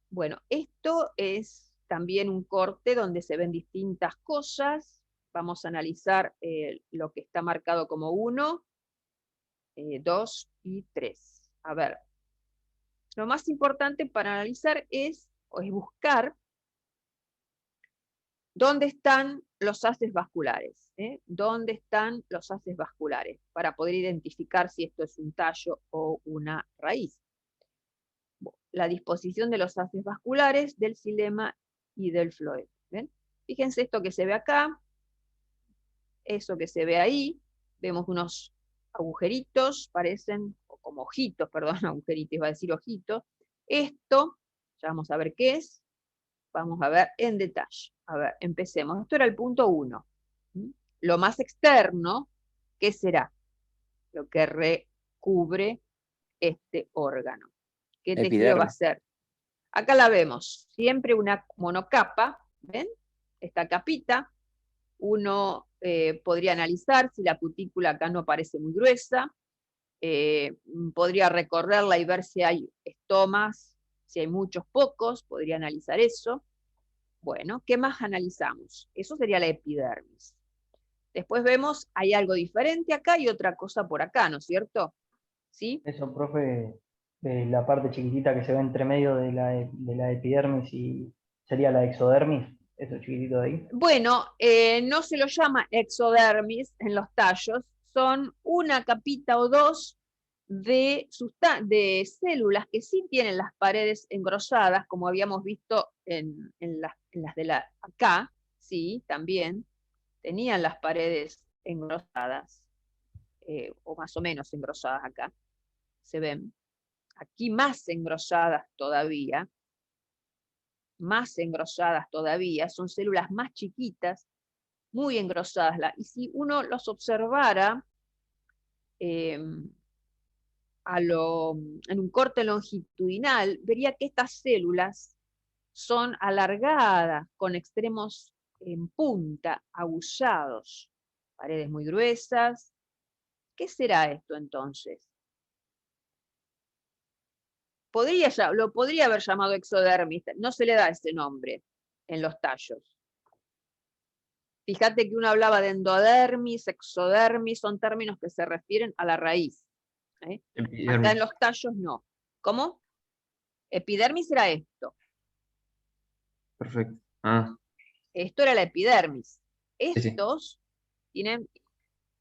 Bueno, esto es también un corte donde se ven distintas cosas. Vamos a analizar lo que está marcado como 1, 2 y 3. A ver, lo más importante para analizar es buscar dónde están los haces vasculares. ¿Dónde están los haces vasculares? Para poder identificar si esto es un tallo o una raíz. La disposición de los haces vasculares del xilema y del floema. ¿Ven? Fíjense esto que se ve acá, eso que se ve ahí, vemos unos agujeritos, parecen, o como ojitos, perdón, agujeritos, iba a decir ojitos. Esto, ya vamos a ver qué es, vamos a ver en detalle. A ver, empecemos. Esto era el punto 1. Lo más externo, ¿qué será? Lo que recubre este órgano. ¿Qué tejido va a Epidermis. ser? Acá la vemos, siempre una monocapa, ¿ven? Esta capita, uno podría analizar si la cutícula acá no parece muy gruesa, podría recorrerla y ver si hay estomas, si hay muchos, pocos, podría analizar eso. Bueno, ¿qué más analizamos? Eso sería la epidermis. Después vemos, hay algo diferente acá y otra cosa por acá, ¿no es cierto? ¿Sí? Eso, profe, de la parte chiquitita que se ve entre medio de la epidermis y sería la exodermis, eso chiquitito de ahí. Bueno, no se lo llama exodermis en los tallos, son una capita o dos de células que sí tienen las paredes engrosadas, como habíamos visto en las de acá, sí, también tenían las paredes engrosadas, o más o menos engrosadas acá, se ven. Aquí más engrosadas todavía, son células más chiquitas muy engrosadas. Y si uno los observara en un corte longitudinal, vería que estas células son alargadas, con extremos en punta, aguzados, paredes muy gruesas. ¿Qué será esto entonces? Lo podría haber llamado exodermis, no se le da ese nombre en los tallos. Fíjate que uno hablaba de endodermis, exodermis, son términos que se refieren a la raíz. Acá Epidermis. en los tallos no. ¿Cómo? Epidermis era esto. Perfecto. Ah, Esto era la epidermis. sí, sí. Estos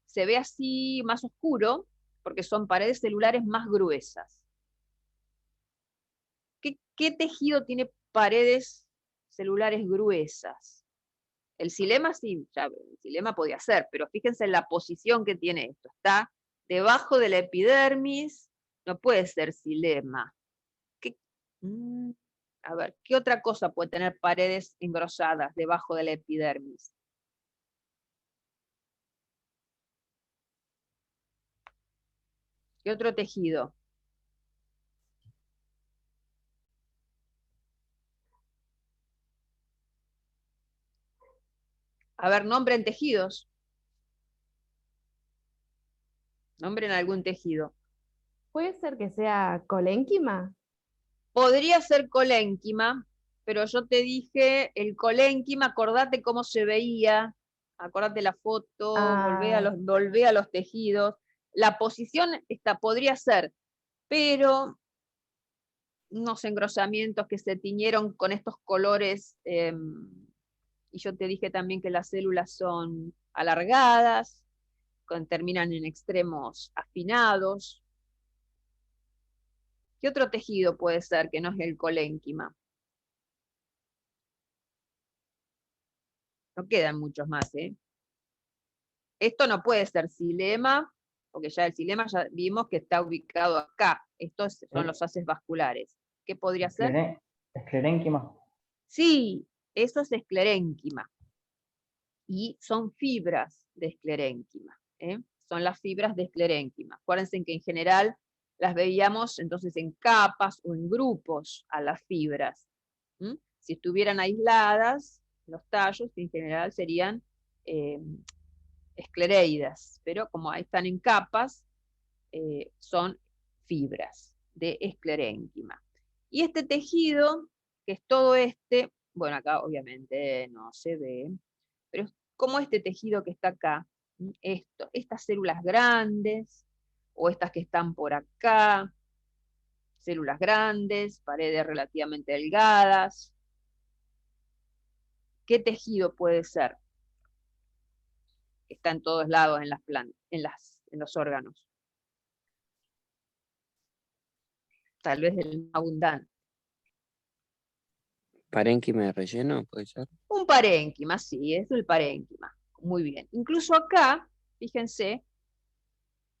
se ve así más oscuro porque son paredes celulares más gruesas. ¿Qué tejido tiene paredes celulares gruesas? El xilema sí, ya, el xilema podía ser, pero fíjense en la posición que tiene esto. Está debajo de la epidermis, no puede ser xilema. A ver, ¿qué otra cosa puede tener paredes engrosadas debajo de la epidermis? ¿Qué otro tejido? A ver, nombren tejidos. Nombren algún tejido. ¿Puede ser que sea colénquima? Podría ser colénquima, pero yo te dije, el colénquima, acordate cómo se veía, acordate la foto, volvé a los tejidos. La posición podría ser, pero unos engrosamientos que se tiñeron con estos colores, y yo te dije también que las células son alargadas, terminan en extremos afinados. ¿Qué otro tejido puede ser que no es el colénquima? No quedan muchos más, ¿eh? Esto no puede ser xilema, porque ya el xilema ya vimos que está ubicado acá. Estos son los haces vasculares. ¿Qué podría ser? Esclerénquima. Sí, eso es esclerénquima. Y son fibras de esclerénquima, ¿eh? Son las fibras de esclerénquima. Acuérdense que en general las veíamos entonces en capas o en grupos a las fibras. Si estuvieran aisladas, los tallos en general serían esclereidas, pero como ahí están en capas, son fibras de esclerénquima. Y este tejido, que es todo este, bueno, acá obviamente no se ve, pero es como este tejido que está acá, estas células grandes, o estas que están por acá, células grandes, paredes relativamente delgadas. ¿Qué tejido puede ser? Está en todos lados en las plantas, en los órganos. Tal vez el más abundante. Parénquima de relleno, puede ser. Un parénquima, sí, es el parénquima. Muy bien. Incluso acá, fíjense,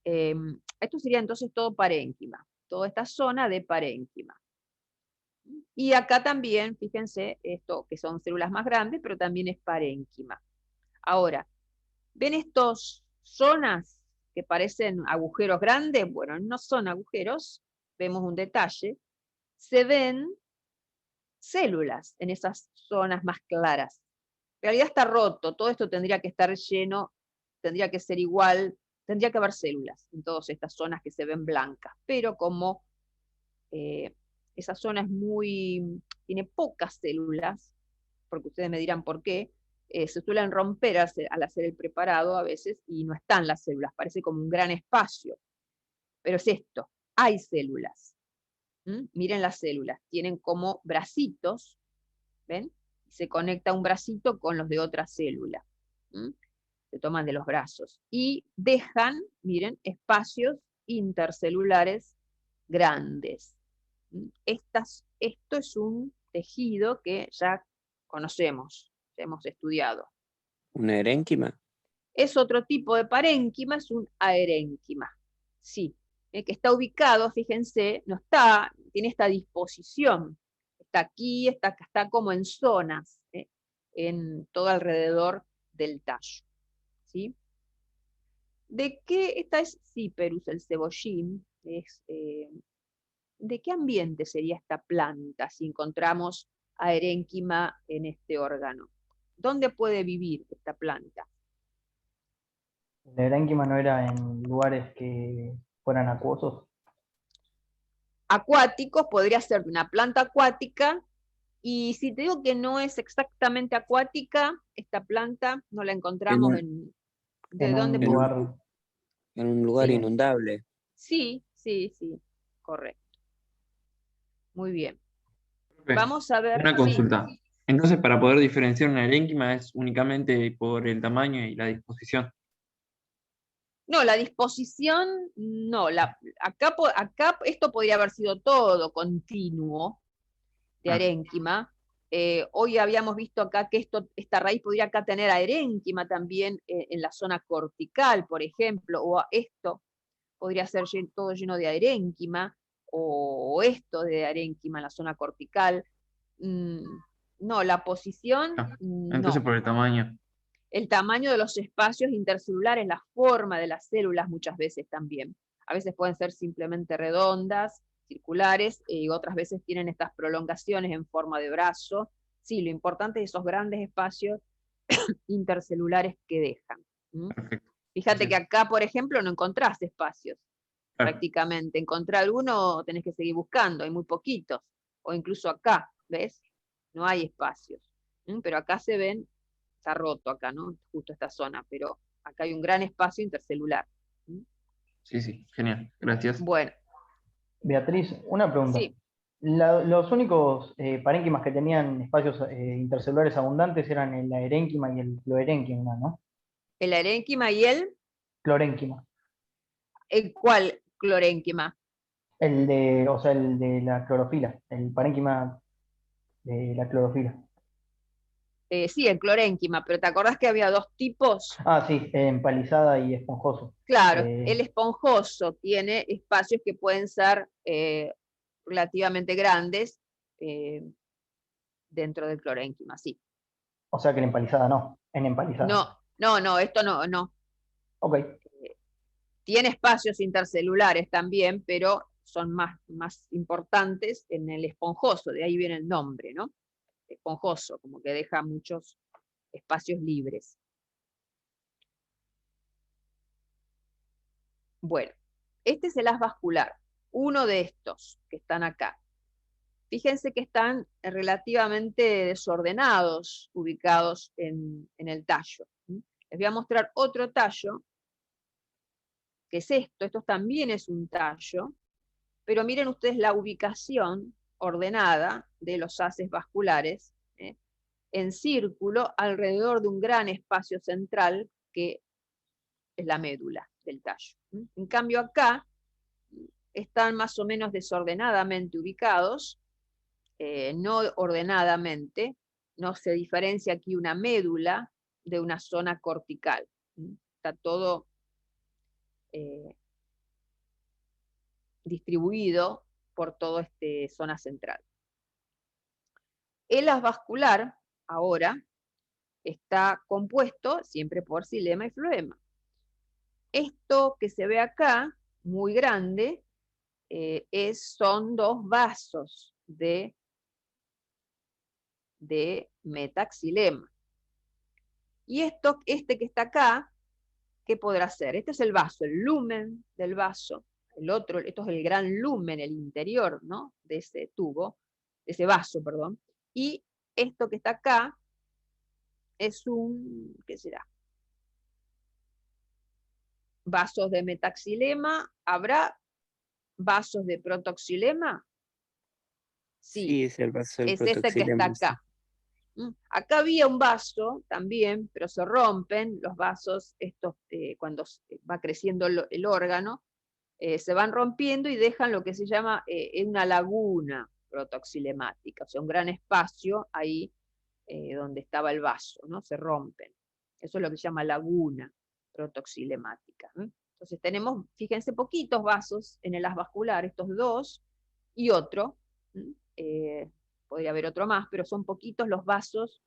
esto sería entonces todo parénquima, toda esta zona de parénquima. Y acá también, fíjense, esto que son células más grandes, pero también es parénquima. Ahora, ¿ven estas zonas que parecen agujeros grandes? Bueno, no son agujeros, vemos un detalle. Se ven células en esas zonas más claras. En realidad está roto, todo esto tendría que estar lleno, tendría que ser igual, tendría que haber células en todas estas zonas que se ven blancas, pero como esa zona tiene pocas células, porque ustedes me dirán por qué, se suelen romper al hacer el preparado a veces y no están las células, parece como un gran espacio. Pero es esto, hay células. Miren las células, tienen como bracitos, ¿ven? Se conecta un bracito con los de otra célula. Se toman de los brazos. Y dejan, miren, espacios intercelulares grandes. Esto es un tejido que ya conocemos, ya hemos estudiado. ¿Una erénquima? Es otro tipo de parénquima, es un aerénquima. Sí, que está ubicado, fíjense, tiene esta disposición. Está aquí, está como en zonas, en todo alrededor del tallo. ¿Sí? ¿De qué? Esta es Cyperus, el cebollín. ¿De qué ambiente sería esta planta si encontramos a Herénquima en este órgano? ¿Dónde puede vivir esta planta? ¿La erénquima no era en lugares que fueran acuosos? Acuáticos, podría ser de una planta acuática, y si te digo que no es exactamente acuática, esta planta no la encontramos ¿de En dónde? un lugar. En un lugar Sí. inundable. Sí, correcto. Muy bien. Profe, Vamos a ver. una Sí. consulta. Entonces, para poder diferenciar una erénquima es únicamente por el tamaño y la disposición. No, la disposición, no. Acá esto podría haber sido todo continuo de Ah. arénquima. Hoy habíamos visto acá que esta raíz podría acá tener arénquima también en la zona cortical, por ejemplo, o esto podría ser todo lleno de arénquima, o esto de arénquima en la zona cortical. No, la posición, Ah, entonces no. por el tamaño. El tamaño de los espacios intercelulares, la forma de las células muchas veces también. A veces pueden ser simplemente redondas, circulares, y otras veces tienen estas prolongaciones en forma de brazo. Sí, lo importante es esos grandes espacios intercelulares que dejan. Perfecto. Fíjate que Gracias. acá, por ejemplo, no encontrás espacios, Claro. prácticamente. Encontrar alguno tenés que seguir buscando, hay muy poquitos. O incluso acá, ¿ves? No hay espacios. Pero acá se ven, está roto acá, ¿no? Justo esta zona, pero acá hay un gran espacio intercelular. Sí, genial. Gracias. Bueno, Beatriz, una pregunta. sí, Los únicos parénquimas que tenían espacios intercelulares abundantes eran la erénquima y el cloerénquima, ¿no? el arénquima y Clorénquima. ¿el cuál clorénquima? O sea, el de la clorofila, el parénquima de la clorofila. Sí, el clorénquima, pero ¿te acordás que había dos tipos? Ah, sí, empalizada y esponjoso. Claro, Eh, el esponjoso tiene espacios que pueden ser relativamente grandes dentro del clorénquima, sí. o sea que en empalizada no, en empalizada. No, esto no. Ok, Tiene espacios intercelulares también, pero son más importantes en el esponjoso, de ahí viene el nombre, ¿no? Esponjoso, como que deja muchos espacios libres. Bueno, este es el haz vascular, uno de estos que están acá. Fíjense que están relativamente desordenados, ubicados en el tallo. Les voy a mostrar otro tallo, que es esto también es un tallo, pero miren ustedes la ubicación ordenada de los haces vasculares, en círculo alrededor de un gran espacio central que es la médula del tallo. En cambio acá están más o menos desordenadamente ubicados, no ordenadamente, no se diferencia aquí una médula de una zona cortical. Está todo distribuido por toda esta zona central. El haz vascular, ahora, está compuesto siempre por xilema y floema. Esto que se ve acá, muy grande, son dos vasos de metaxilema. Y este que está acá, ¿qué podrá ser? Este es el vaso, el lumen del vaso. El otro, esto es el gran lumen, el interior, ¿no? De ese tubo, de ese vaso, perdón. Y esto que está acá es ¿qué será? Vasos de metaxilema. ¿Habrá vasos de protoxilema? Sí, Sí, es el vaso del es este que está protoxilema. Sí. acá. Acá había un vaso también, pero se rompen los vasos, estos, cuando va creciendo el órgano, se van rompiendo y dejan lo que se llama una laguna protoxilemática, o sea, un gran espacio ahí donde estaba el vaso, ¿no? Se rompen. Eso es lo que se llama laguna protoxilemática. Entonces tenemos, fíjense, poquitos vasos en el haz vascular, estos dos, y otro. Podría haber otro más, pero son poquitos los vasos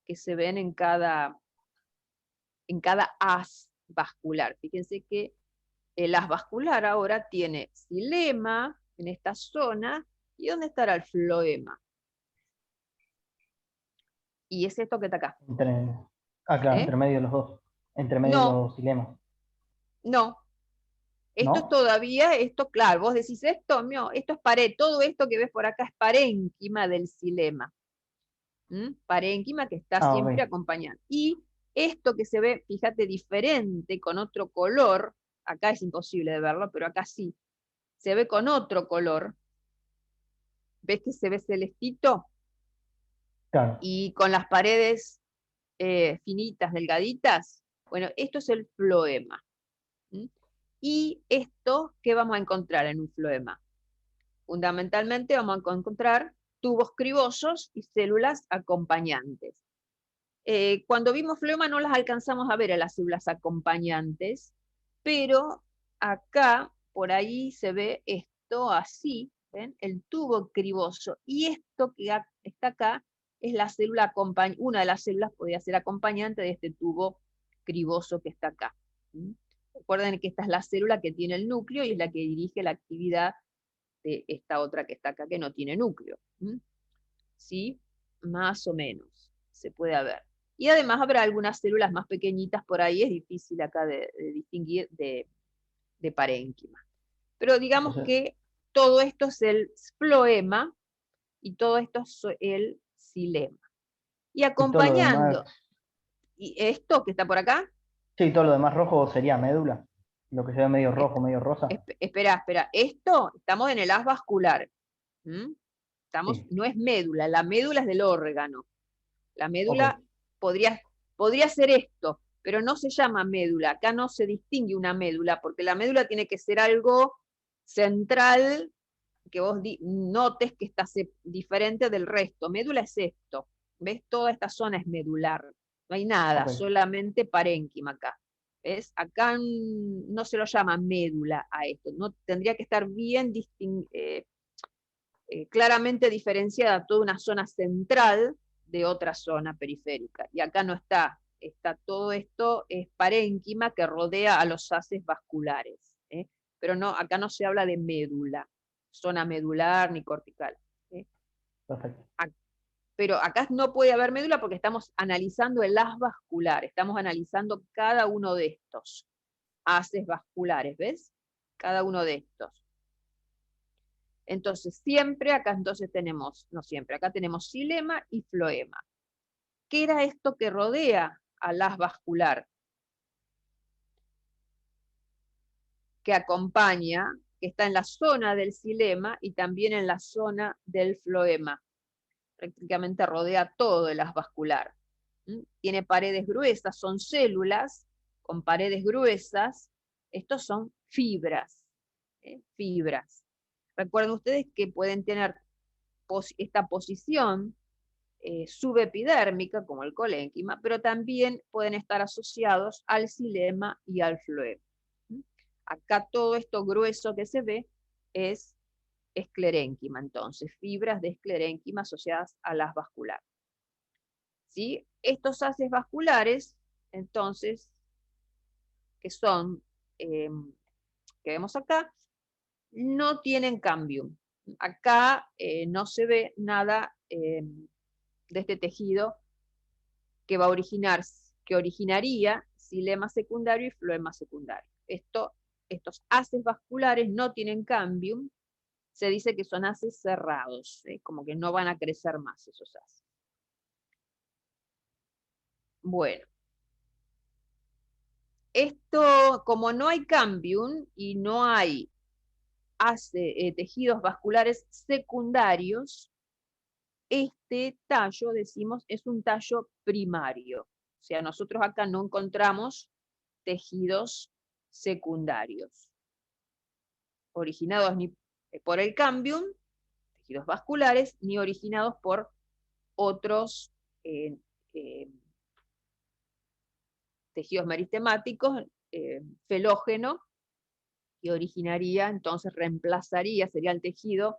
que se ven en cada en cada haz vascular. Fíjense que el haz vascular ahora tiene xilema en esta zona, ¿y dónde estará el floema? Y es esto que está acá. Claro, ¿Eh? entre medio de los dos. Entre medio de No. los xilemas. No. Esto es ¿No? todavía, esto, claro, vos decís esto, esto es pared, todo esto que ves por acá es parénquima del xilema. Parénquima que está Ah, siempre ok. acompañando. Y esto que se ve, fíjate, diferente, con otro color, acá es imposible de verlo, pero acá sí, se ve con otro color. ¿Ves que se ve celestito? Claro. Y con las paredes finitas, delgaditas. Bueno, esto es el floema. Y esto, ¿qué vamos a encontrar en un floema? Fundamentalmente vamos a encontrar tubos cribosos y células acompañantes. Cuando vimos floema no las alcanzamos a ver a las células acompañantes, pero acá, por ahí se ve esto así, ¿ven? El tubo criboso. Y esto que está acá es la célula una de las células podría ser acompañante de este tubo criboso que está acá. Recuerden que esta es la célula que tiene el núcleo y es la que dirige la actividad de esta otra que está acá que no tiene núcleo. ¿Sí? Más o menos se puede ver. Y además habrá algunas células más pequeñitas por ahí, es difícil acá de distinguir de parénquima. Pero digamos que todo esto es el floema y todo esto es el xilema. Y acompañando, y esto que está por acá. Sí, todo lo demás rojo sería médula. Lo que se ve medio rojo, medio rosa. Espera, esto, estamos en el haz vascular. Sí. No es médula, la médula es del órgano. La médula podría ser esto, pero no se llama médula. Acá no se distingue una médula, porque la médula tiene que ser algo central, que vos notes que está diferente del resto. Médula es esto. ¿Ves? Toda esta zona es medular. No hay nada, solamente parénquima acá. ¿Ves? Acá no se lo llama médula a esto. No, tendría que estar bien claramente diferenciada toda una zona central de otra zona periférica. Y acá no está. Todo esto es parénquima que rodea a los haces vasculares. Pero no, acá no se habla de médula, zona medular ni cortical. Perfecto. Pero acá no puede haber médula porque estamos analizando el haz vascular, estamos analizando cada uno de estos haces vasculares, ¿ves? Cada uno de estos. Entonces, siempre acá entonces tenemos, no siempre, acá tenemos xilema y floema. ¿Qué era esto que rodea al haz vascular? Que acompaña, que está en la zona del xilema y también en la zona del floema. Prácticamente rodea todo el haz vascular. Tiene paredes gruesas, son células con paredes gruesas. Estos son fibras. Fibras. Recuerden ustedes que pueden tener esta posición subepidérmica, como el colénquima, pero también pueden estar asociados al xilema y al floema. Acá todo esto grueso que se ve es esclerénquima, entonces, fibras de esclerénquima asociadas al haz vascular. ¿Sí? Estos haces vasculares, entonces, que son, que vemos acá, no tienen cambium. Acá no se ve nada de este tejido que va a originar, que originaría xilema secundario y floema secundario. Estos haces vasculares no tienen cambium, se dice que son haces cerrados, como que no van a crecer más esos haces. Bueno, esto, como no hay cambium y no hay tejidos vasculares secundarios, este tallo, decimos, es un tallo primario. O sea, nosotros acá no encontramos tejidos secundarios originados ni por el cambium, tejidos vasculares, ni originados por otros tejidos meristemáticos, felógeno, que originaría, entonces reemplazaría, sería el tejido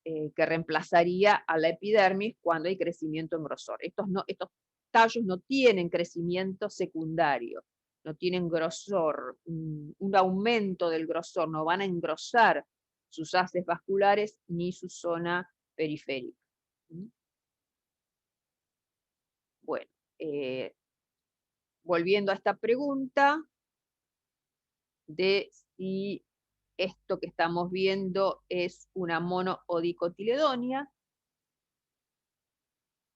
que reemplazaría a la epidermis cuando hay crecimiento en grosor. Estos tallos no tienen crecimiento secundario, no tienen grosor, un aumento del grosor, no van a engrosar sus haces vasculares ni su zona periférica. Bueno, volviendo a esta pregunta de si esto que estamos viendo es una mono o dicotiledonia,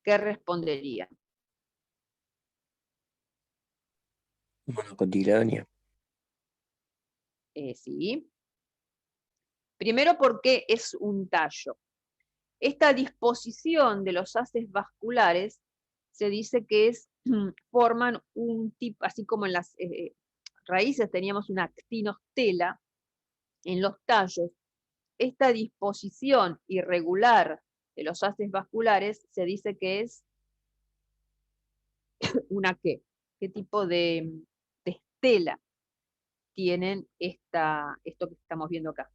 ¿qué respondería? Monocotiledonia. Sí. Primero porque es un tallo. Esta disposición de los haces vasculares se dice que forman un tipo, así como en las raíces teníamos una actinostela, en los tallos, esta disposición irregular de los haces vasculares se dice que es una ¿qué? ¿Qué tipo de estela tienen esto que estamos viendo acá?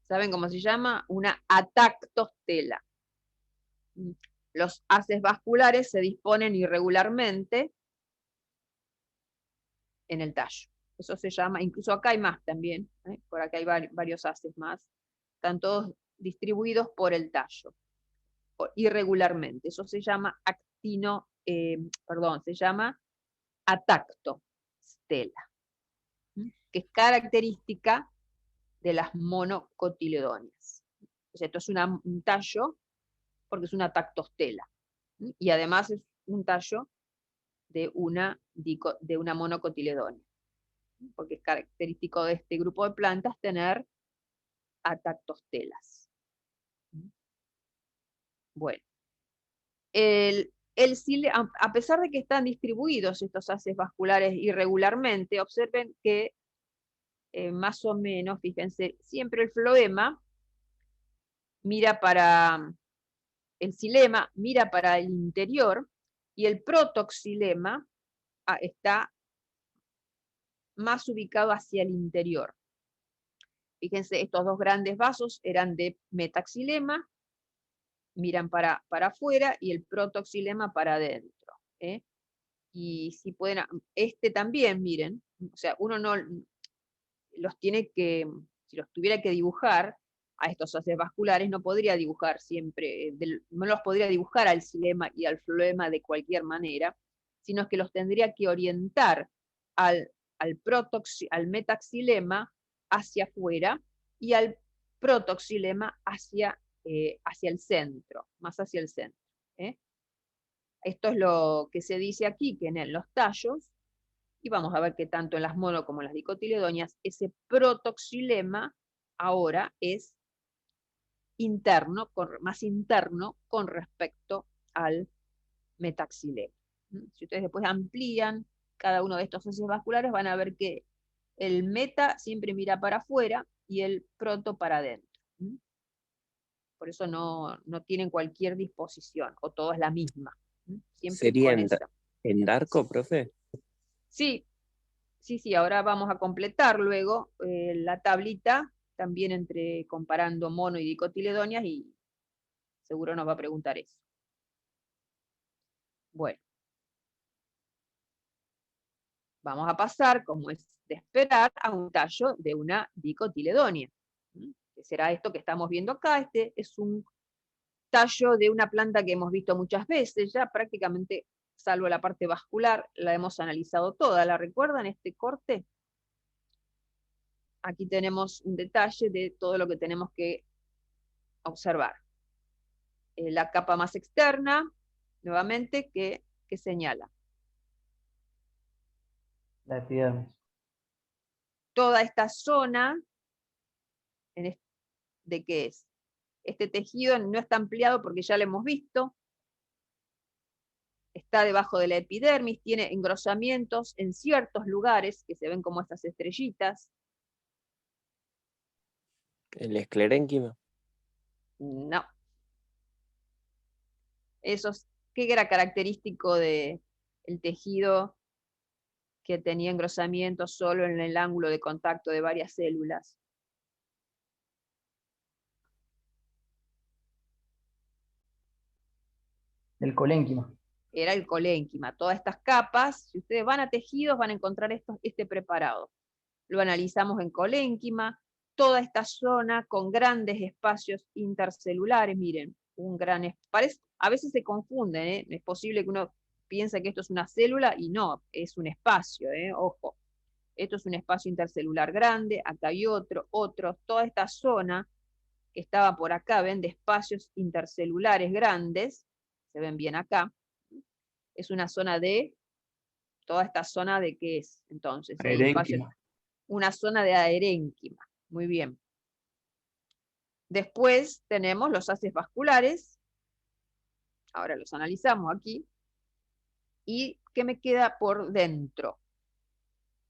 ¿Saben cómo se llama? Una atactostela. Los haces vasculares se disponen irregularmente en el tallo. Eso se llama, incluso acá hay más también, por acá hay varios haces más, están todos distribuidos por el tallo, irregularmente. Eso se llama se llama atactostela, que es característica de las monocotiledonias. O sea, esto es un tallo porque es una tactostela. Y además es un tallo de una monocotiledonia. Porque es característico de este grupo de plantas tener atactostelas. Bueno, a pesar de que están distribuidos estos haces vasculares irregularmente, observen que más o menos, fíjense, siempre el floema mira para el xilema, mira para el interior, y el protoxilema está más ubicado hacia el interior. Fíjense, estos dos grandes vasos eran de metaxilema, miran para afuera, y el protoxilema para adentro. Y si pueden, también, miren, o sea, uno no los tiene que, si los tuviera que dibujar, a estos haces vasculares no podría dibujar siempre, no los podría dibujar al xilema y al floema de cualquier manera, sino que los tendría que orientar al metaxilema hacia afuera y al protoxilema hacia el centro, más hacia el centro. Esto es lo que se dice aquí, que en los tallos, y vamos a ver que tanto en las mono como en las dicotiledonias, ese protoxilema ahora es interno, más interno con respecto al metaxilema. Si ustedes después amplían cada uno de estos haces vasculares, van a ver que el meta siempre mira para afuera y el proto para adentro. Por eso no tienen cualquier disposición, o todo es la misma. Siempre ¿Sería con esa. en Darko, profe? Sí, ahora vamos a completar luego la tablita, también comparando mono y dicotiledonias, y seguro nos va a preguntar eso. Bueno. Vamos a pasar, como es de esperar, a un tallo de una dicotiledonia. Que será esto que estamos viendo acá. Este es un tallo de una planta que hemos visto muchas veces, ya prácticamente, salvo la parte vascular, la hemos analizado toda. ¿La recuerdan este corte? Aquí tenemos un detalle de todo lo que tenemos que observar. La capa más externa, nuevamente, que señala. La epidermis. Toda esta zona, ¿de qué es? Este tejido no está ampliado porque ya lo hemos visto. Está debajo de la epidermis, tiene engrosamientos en ciertos lugares que se ven como estas estrellitas. ¿El esclerénquima? No. ¿Qué era característico del tejido que tenía engrosamiento solo en el ángulo de contacto de varias células. El colénquima. Era el colénquima. Todas estas capas, si ustedes van a tejidos, van a encontrar este preparado. Lo analizamos en colénquima, toda esta zona con grandes espacios intercelulares, miren, a veces se confunden, ¿eh? Es posible que uno piense que esto es una célula y no, es un espacio, ojo. Esto es un espacio intercelular grande, acá hay otro, toda esta zona que estaba por acá, ven, de espacios intercelulares grandes, se ven bien acá, es una zona toda esta zona de ¿qué es? Entonces, el espacio, Parénquima. una zona de aerénquima, muy bien. Después tenemos los haces vasculares, ahora los analizamos aquí, y ¿qué me queda por dentro?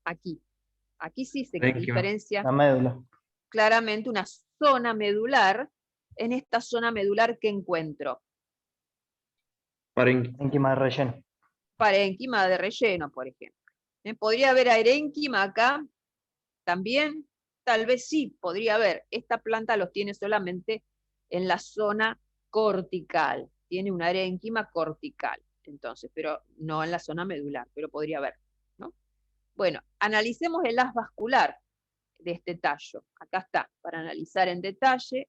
Aquí sí se Parénquima. diferencia La médula. claramente una zona medular. En esta zona medular, ¿qué encuentro? Parénquima. Parénquima de relleno. Parénquima de relleno, por ejemplo. ¿Podría haber aerénquima acá también? Tal vez sí, podría haber. Esta planta los tiene solamente en la zona cortical. Tiene una aerénquima cortical, entonces, pero no en la zona medular, pero podría haber, ¿no? Bueno, analicemos el haz vascular de este tallo. Acá está, para analizar en detalle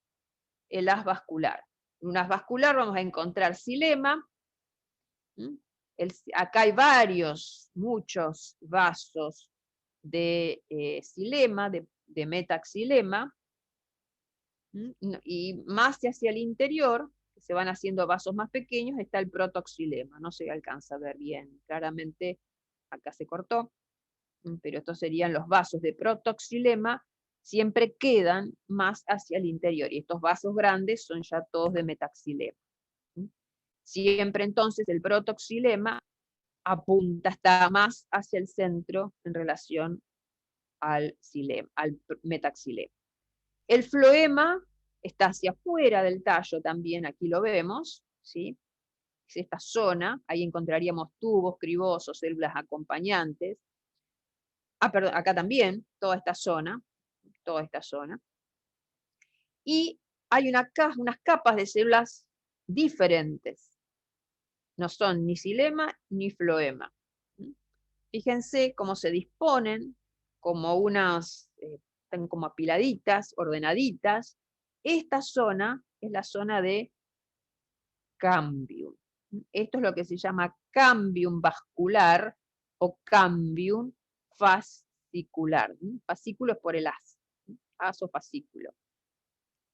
el haz vascular. En un haz vascular vamos a encontrar xilema. Acá hay muchos vasos de xilema, de metaxilema, y más hacia el interior, que se van haciendo vasos más pequeños, está el protoxilema. No se alcanza a ver bien, claramente acá se cortó, pero estos serían los vasos de protoxilema, siempre quedan más hacia el interior, y estos vasos grandes son ya todos de metaxilema. Siempre entonces el protoxilema está más hacia el centro en relación al metaxilema. El floema está hacia afuera del tallo también, aquí lo vemos, ¿sí? Es esta zona, ahí encontraríamos tubos, cribosos, células acompañantes. Perdón, acá también, toda esta zona. Y hay unas capas de células diferentes. No son ni xilema ni floema. Fíjense cómo se disponen, como están como apiladitas, ordenaditas. Esta zona es la zona de cambium. Esto es lo que se llama cambium vascular o cambium fascicular. Fascículo es por el haz o fascículo.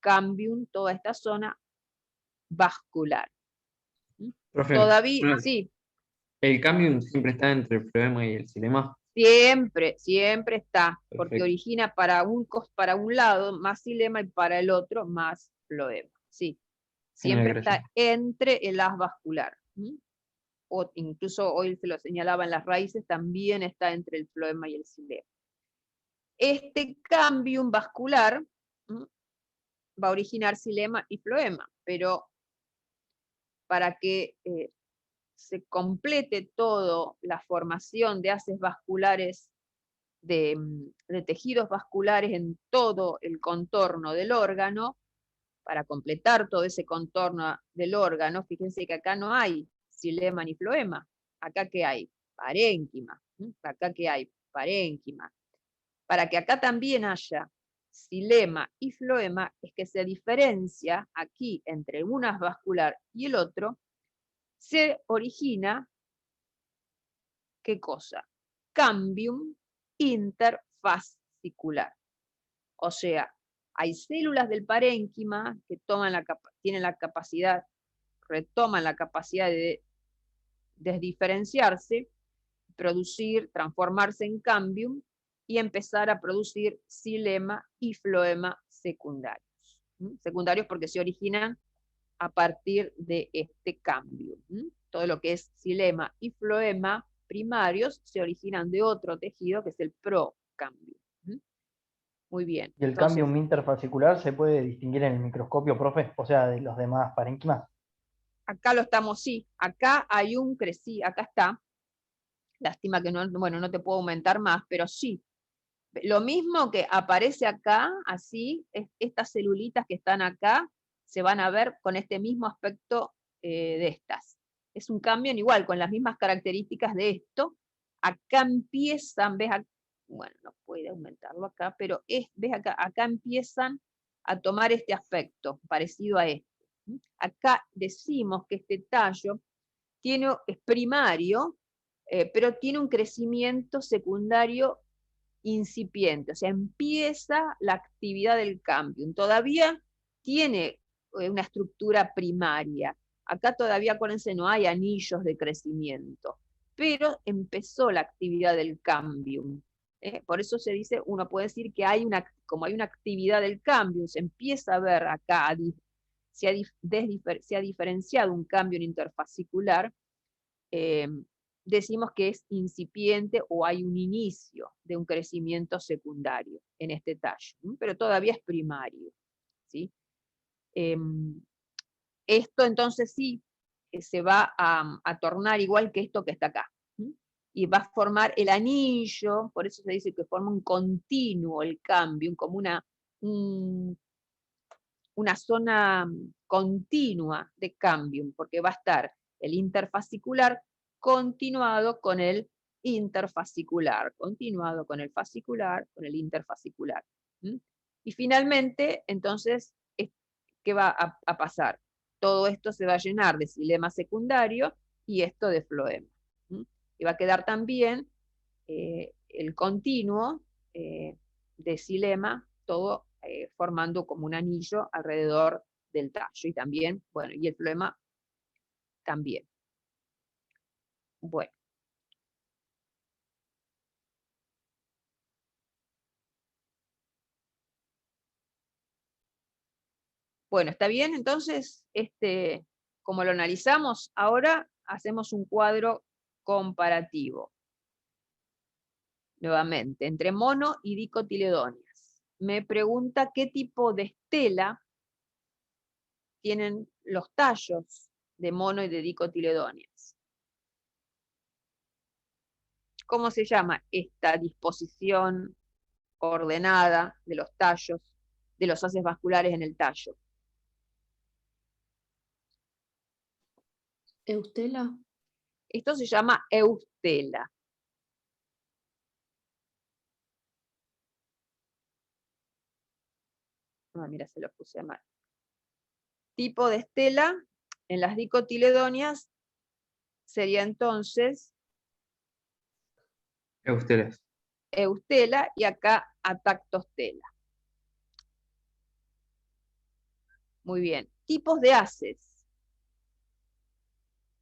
Cambium, toda esta zona vascular. Profe, Todavía, sí, el cambio siempre está entre el floema y el xilema. siempre está, porque Perfecto. origina para un lado más xilema y para el otro más floema. Sí, siempre Genial, está gracias. entre el haz vascular. O incluso hoy se lo señalaba en las raíces, también está entre el floema y el xilema. Este cambium vascular va a originar xilema y floema, pero para que se complete todo la formación de haces vasculares, de tejidos vasculares en todo el contorno del órgano, para completar todo ese contorno del órgano, fíjense que acá no hay xilema ni floema, acá que hay parénquima, Para que acá también haya xilema y floema, es que se diferencia aquí entre un haz vascular y el otro, se origina, ¿qué cosa? Cambium interfascicular. O sea, hay células del parénquima que retoman la capacidad de desdiferenciarse, transformarse en cambium y empezar a producir xilema y floema secundarios. Secundarios porque se originan a partir de este cambio. Todo lo que es xilema y floema primarios se originan de otro tejido que es el procambio. Muy bien. ¿Y el Entonces, cambium interfascicular se puede distinguir en el microscopio, profe? O sea, de los demás parénquimas. acá lo estamos, sí. Acá hay acá está. Lástima que no, bueno, no te puedo aumentar más, pero sí. Lo mismo que aparece acá, así, estas celulitas que están acá, se van a ver con este mismo aspecto de estas. Es un cambio igual, con las mismas características de esto. Acá empiezan, ves, bueno, no puede aumentarlo acá, pero ves acá empiezan a tomar este aspecto, parecido a este. Acá decimos que este tallo es primario, pero tiene un crecimiento secundario incipiente, o sea, empieza la actividad del cambio. Todavía tiene una estructura primaria. Acá todavía, acuérdense, no hay anillos de crecimiento, pero empezó la actividad del cambium. Por eso se dice, uno puede decir que como hay una actividad del cambio, se empieza a ver acá, se ha diferenciado un cambio interfascicular, decimos que es incipiente o hay un inicio de un crecimiento secundario en este tallo, pero todavía es primario, ¿sí? Esto entonces sí se va a tornar igual que esto que está acá, y va a formar el anillo, por eso se dice que forma un continuo el cambio, como una zona continua de cambium, porque va a estar el interfascicular continuado con el interfascicular, continuado con el fascicular, con el interfascicular. Y finalmente, entonces, ¿qué va a pasar? Todo esto se va a llenar de xilema secundario y esto de floema. Y va a quedar también el continuo de xilema, todo formando como un anillo alrededor del tallo, y también, bueno, y el floema también. Bueno. Bueno, ¿está bien? Entonces, como lo analizamos, ahora hacemos un cuadro comparativo. Nuevamente, entre mono y dicotiledóneas. Me pregunta qué tipo de estela tienen los tallos de mono y de dicotiledóneas. ¿Cómo se llama esta disposición ordenada de los tallos, de los haces vasculares en el tallo? ¿Eustela? Esto se llama eustela. Ah, mira, se lo puse mal. Tipo de estela en las dicotiledóneas sería entonces Eusteres. eustela y acá atactostela. Muy bien. Tipos de haces.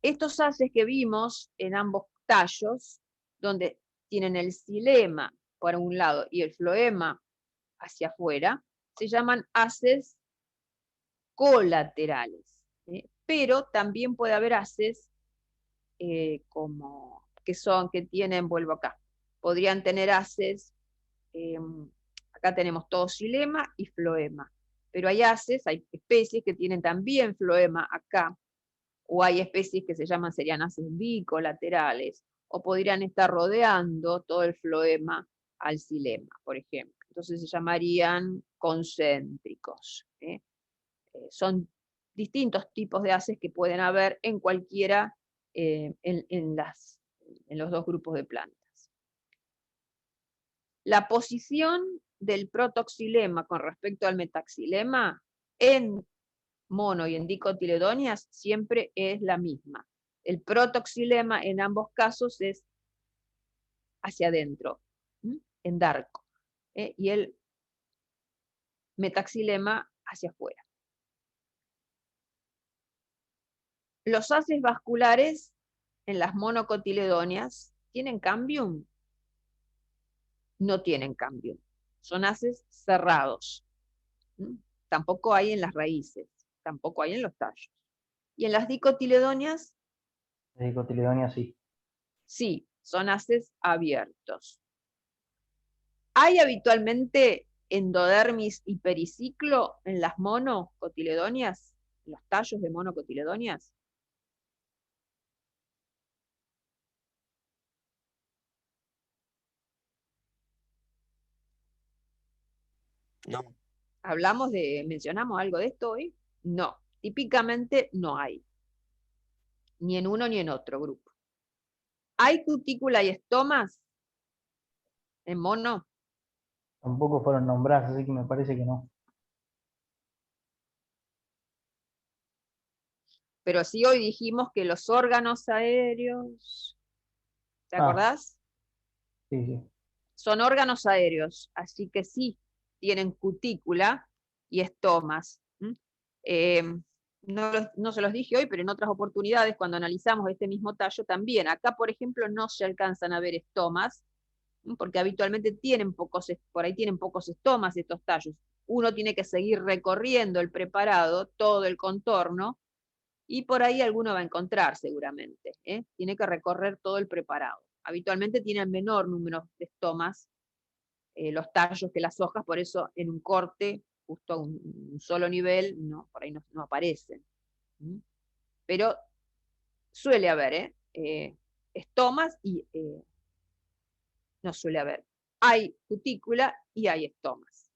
Estos haces que vimos en ambos tallos, donde tienen el xilema por un lado y el floema hacia afuera, se llaman haces colaterales. Pero también puede haber haces como que tienen, vuelvo acá, podrían tener haces, acá tenemos todo xilema y floema, pero hay especies que tienen también floema acá, o hay especies que serían haces bicolaterales, o podrían estar rodeando todo el floema al xilema, por ejemplo. Entonces se llamarían concéntricos. Son distintos tipos de haces que pueden haber en cualquiera, en los dos grupos de plantas. La posición del protoxilema con respecto al metaxilema en mono y en dicotiledóneas siempre es la misma. El protoxilema en ambos casos es hacia adentro, en darco, y el metaxilema hacia afuera. Los haces vasculares en las monocotiledóneas tienen cambium. No tienen cambium. Son haces cerrados. Tampoco hay en las raíces, tampoco hay en los tallos. Y en las dicotiledóneas, De dicotiledonia sí. sí, son haces abiertos. ¿Hay habitualmente endodermis y periciclo en las monocotiledóneas, en los tallos de monocotiledóneas? de monocotiledóneas? ¿Mencionamos algo de esto hoy? No, típicamente no hay. Ni en uno ni en otro grupo. ¿Hay cutícula y estomas en mono? Tampoco fueron nombradas, así que me parece que no. Pero sí hoy dijimos que los órganos aéreos, ¿te Ah, acordás? sí, sí. Son órganos aéreos, así que sí, tienen cutícula y estomas. No se los dije hoy, pero en otras oportunidades, cuando analizamos este mismo tallo, también. Acá, por ejemplo, no se alcanzan a ver estomas, porque habitualmente por ahí tienen pocos estomas estos tallos. Uno tiene que seguir recorriendo el preparado, todo el contorno, y por ahí alguno va a encontrar seguramente. Tiene que recorrer todo el preparado. Habitualmente tienen menor número de estomas los tallos que las hojas, por eso en un corte, justo a un solo nivel, no, por ahí no aparecen. Pero suele haber estomas y no suele haber. Hay cutícula y hay estomas.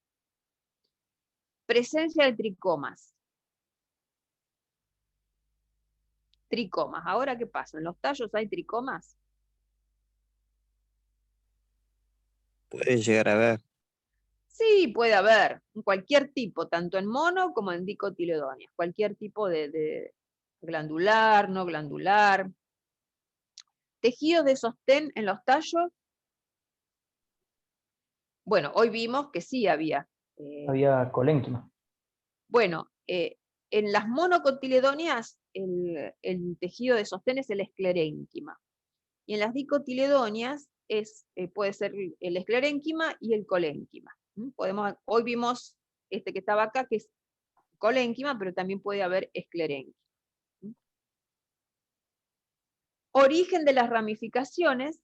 Presencia de tricomas. Tricomas. Ahora, ¿qué pasa? ¿En los tallos hay tricomas? Puede llegar a ver. Sí, puede haber. Cualquier tipo, tanto en mono como en dicotiledóneas. Cualquier tipo de glandular, no glandular. Tejidos de sostén en los tallos. Bueno, hoy vimos que sí había. Había colénquima. Bueno, en las monocotiledóneas el tejido de sostén es el esclerénquima. Y en las dicotiledóneas puede ser el esclerénquima y el colénquima. Hoy vimos este que estaba acá, que es colénquima, pero también puede haber esclerénquima. Origen de las ramificaciones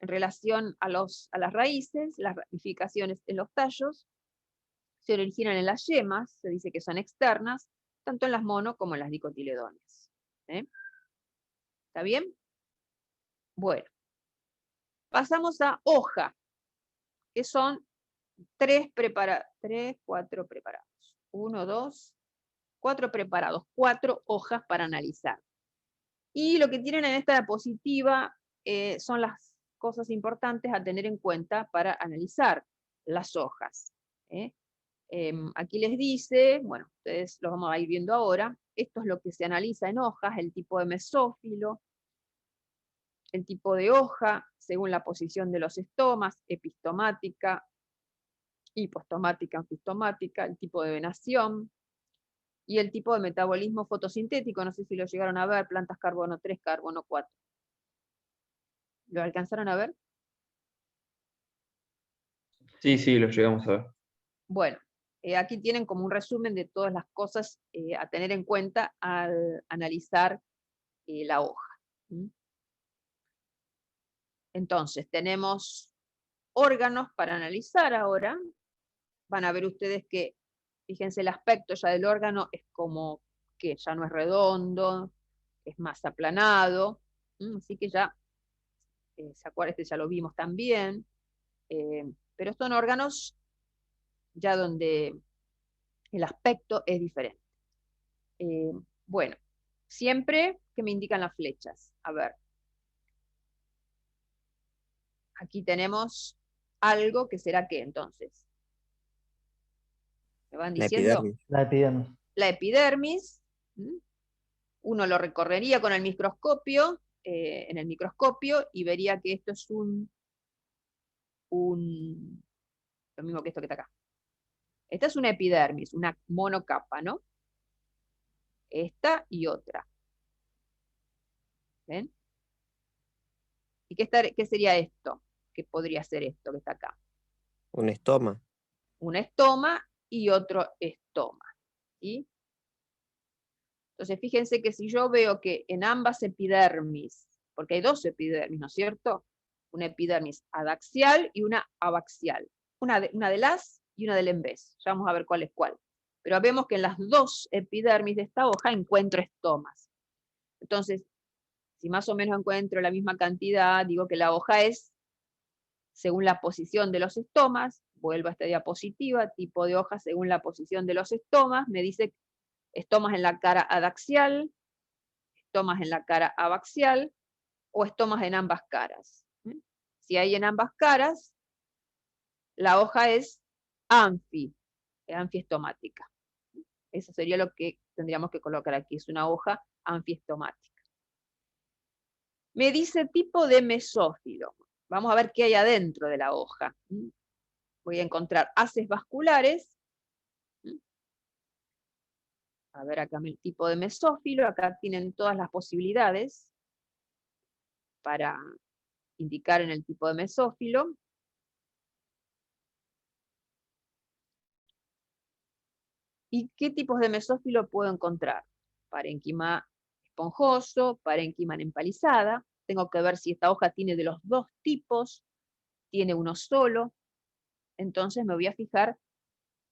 en relación a las raíces, las ramificaciones en los tallos se originan en las yemas, se dice que son externas, tanto en las mono como en las dicotiledóneas. ¿Está bien? Bueno, pasamos a hoja, que son 4 preparados. 1, 2, 4 preparados, 4 hojas para analizar. Y lo que tienen en esta diapositiva son las cosas importantes a tener en cuenta para analizar las hojas. Aquí les dice, bueno, ustedes lo vamos a ir viendo ahora, esto es lo que se analiza en hojas, el tipo de mesófilo, el tipo de hoja, según la posición de los estomas, epistomática, hipostomática, anfistomática, el tipo de venación, y el tipo de metabolismo fotosintético, no sé si lo llegaron a ver, plantas carbono 3, carbono 4. ¿Lo alcanzaron a ver? Sí, lo llegamos a ver. Bueno, aquí tienen como un resumen de todas las cosas a tener en cuenta al analizar la hoja. Entonces, tenemos órganos para analizar ahora. Van a ver ustedes que, fíjense, el aspecto ya del órgano es como que ya no es redondo, es más aplanado, así que ya, ¿se acuerdan? Este ya lo vimos también, pero son órganos ya donde el aspecto es diferente. Bueno, siempre que me indican las flechas. A ver, aquí tenemos algo que será ¿qué entonces? ¿Me van La diciendo? epidermis. La epidermis. La epidermis, uno lo recorrería con el microscopio, en el microscopio, y vería que esto es lo mismo que esto que está acá. Esta es una epidermis, una monocapa, ¿no? Esta y otra. ¿Ven? ¿Y qué sería esto? ¿Qué podría ser esto que está acá? Un estoma. Un estoma y otro estoma. ¿Sí? Entonces, fíjense que si yo veo que en ambas epidermis, porque hay dos epidermis, ¿no es cierto? Una epidermis adaxial y una abaxial. Una de las y una del en vez. Ya vamos a ver cuál es cuál. Pero vemos que en las dos epidermis de esta hoja encuentro estomas. Entonces, si más o menos encuentro la misma cantidad, digo que la hoja es, según la posición de los estomas, vuelvo a esta diapositiva, tipo de hoja según la posición de los estomas, me dice estomas en la cara adaxial, estomas en la cara abaxial, o estomas en ambas caras. Si hay en ambas caras, la hoja es anfiestomática. Eso sería lo que tendríamos que colocar aquí, es una hoja anfiestomática. Me dice tipo de mesófilo. Vamos a ver qué hay adentro de la hoja. Voy a encontrar haces vasculares. A ver acá el tipo de mesófilo, acá tienen todas las posibilidades para indicar en el tipo de mesófilo. ¿Y qué tipos de mesófilo puedo encontrar? Parénquima esponjoso, parénquima en empalizada. Tengo que ver si esta hoja tiene de los dos tipos, tiene uno solo. Entonces me voy a fijar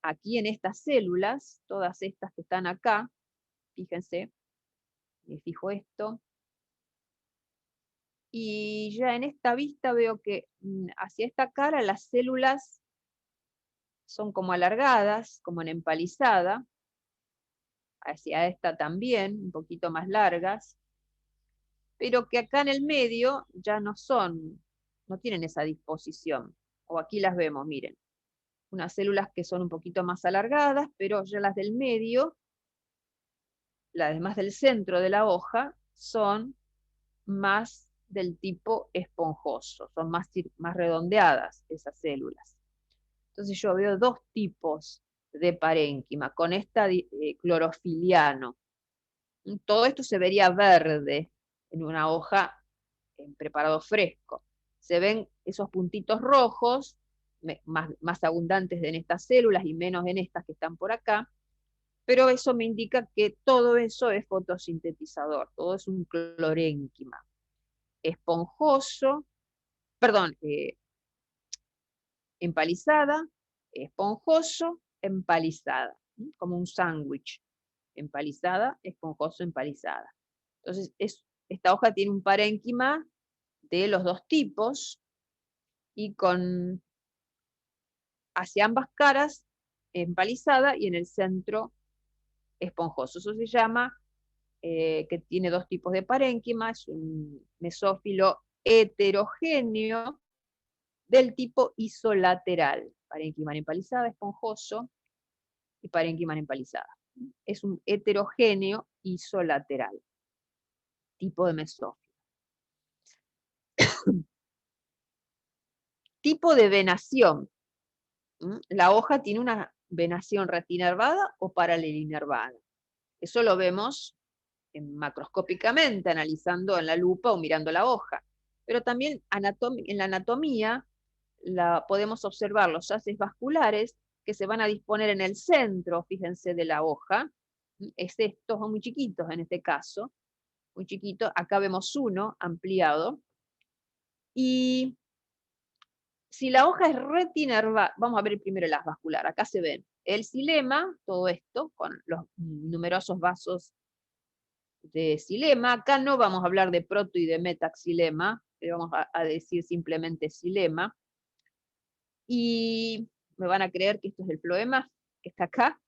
aquí en estas células, todas estas que están acá. Fíjense, me fijo esto. Y ya en esta vista veo que hacia esta cara las células son como alargadas, como en empalizada. Hacia esta también, un poquito más largas. Pero que acá en el medio ya no tienen esa disposición. O aquí las vemos, miren. Unas células que son un poquito más alargadas, pero ya las del medio, las más del centro de la hoja, son más del tipo esponjoso, son más redondeadas esas células. Entonces yo veo dos tipos de parénquima, con esta clorofiliano. Todo esto se vería verde en una hoja en preparado fresco. Se ven esos puntitos rojos, más abundantes en estas células y menos en estas que están por acá, pero eso me indica que todo eso es fotosintetizador, todo es un clorénquima. Esponjoso, perdón, empalizada, esponjoso, empalizada, como un sándwich, empalizada, esponjoso, empalizada. Entonces, esta hoja tiene un parénquima de los dos tipos, y con hacia ambas caras empalizada y en el centro esponjoso. Eso se llama que tiene dos tipos de parénquima, es un mesófilo heterogéneo del tipo isolateral. Parénquima empalizada, esponjoso, y parénquima empalizada. Es un heterogéneo isolateral, tipo de mesófilo. Tipo de venación. La hoja tiene una venación retinervada o paralelinervada. Eso lo vemos macroscópicamente, analizando en la lupa o mirando la hoja. Pero también en la anatomía podemos observar los haces vasculares que se van a disponer en el centro, fíjense, de la hoja. Estos son muy chiquitos en este caso, muy chiquitos. Acá vemos uno ampliado. Y si la hoja es retinervada, vamos a ver primero las vasculares. Acá se ven el xilema, todo esto, con los numerosos vasos de xilema. Acá no vamos a hablar de proto y de metaxilema, vamos a decir simplemente xilema. Y me van a creer que esto es el floema, que está acá.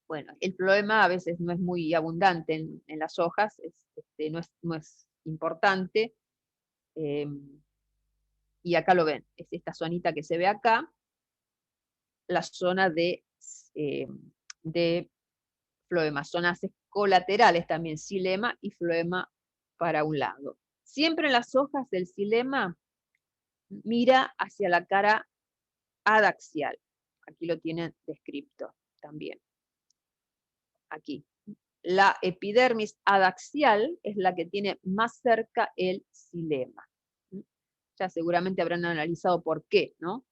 Bueno, el floema a veces no es muy abundante en las hojas, no es importante. Y acá lo ven, es esta zonita que se ve acá, la zona de floema, zonas colaterales también, xilema y floema para un lado. Siempre en las hojas del xilema mira hacia la cara adaxial. Aquí lo tienen descrito también. Aquí. La epidermis adaxial es la que tiene más cerca el xilema. Ya seguramente habrán analizado por qué, ¿no?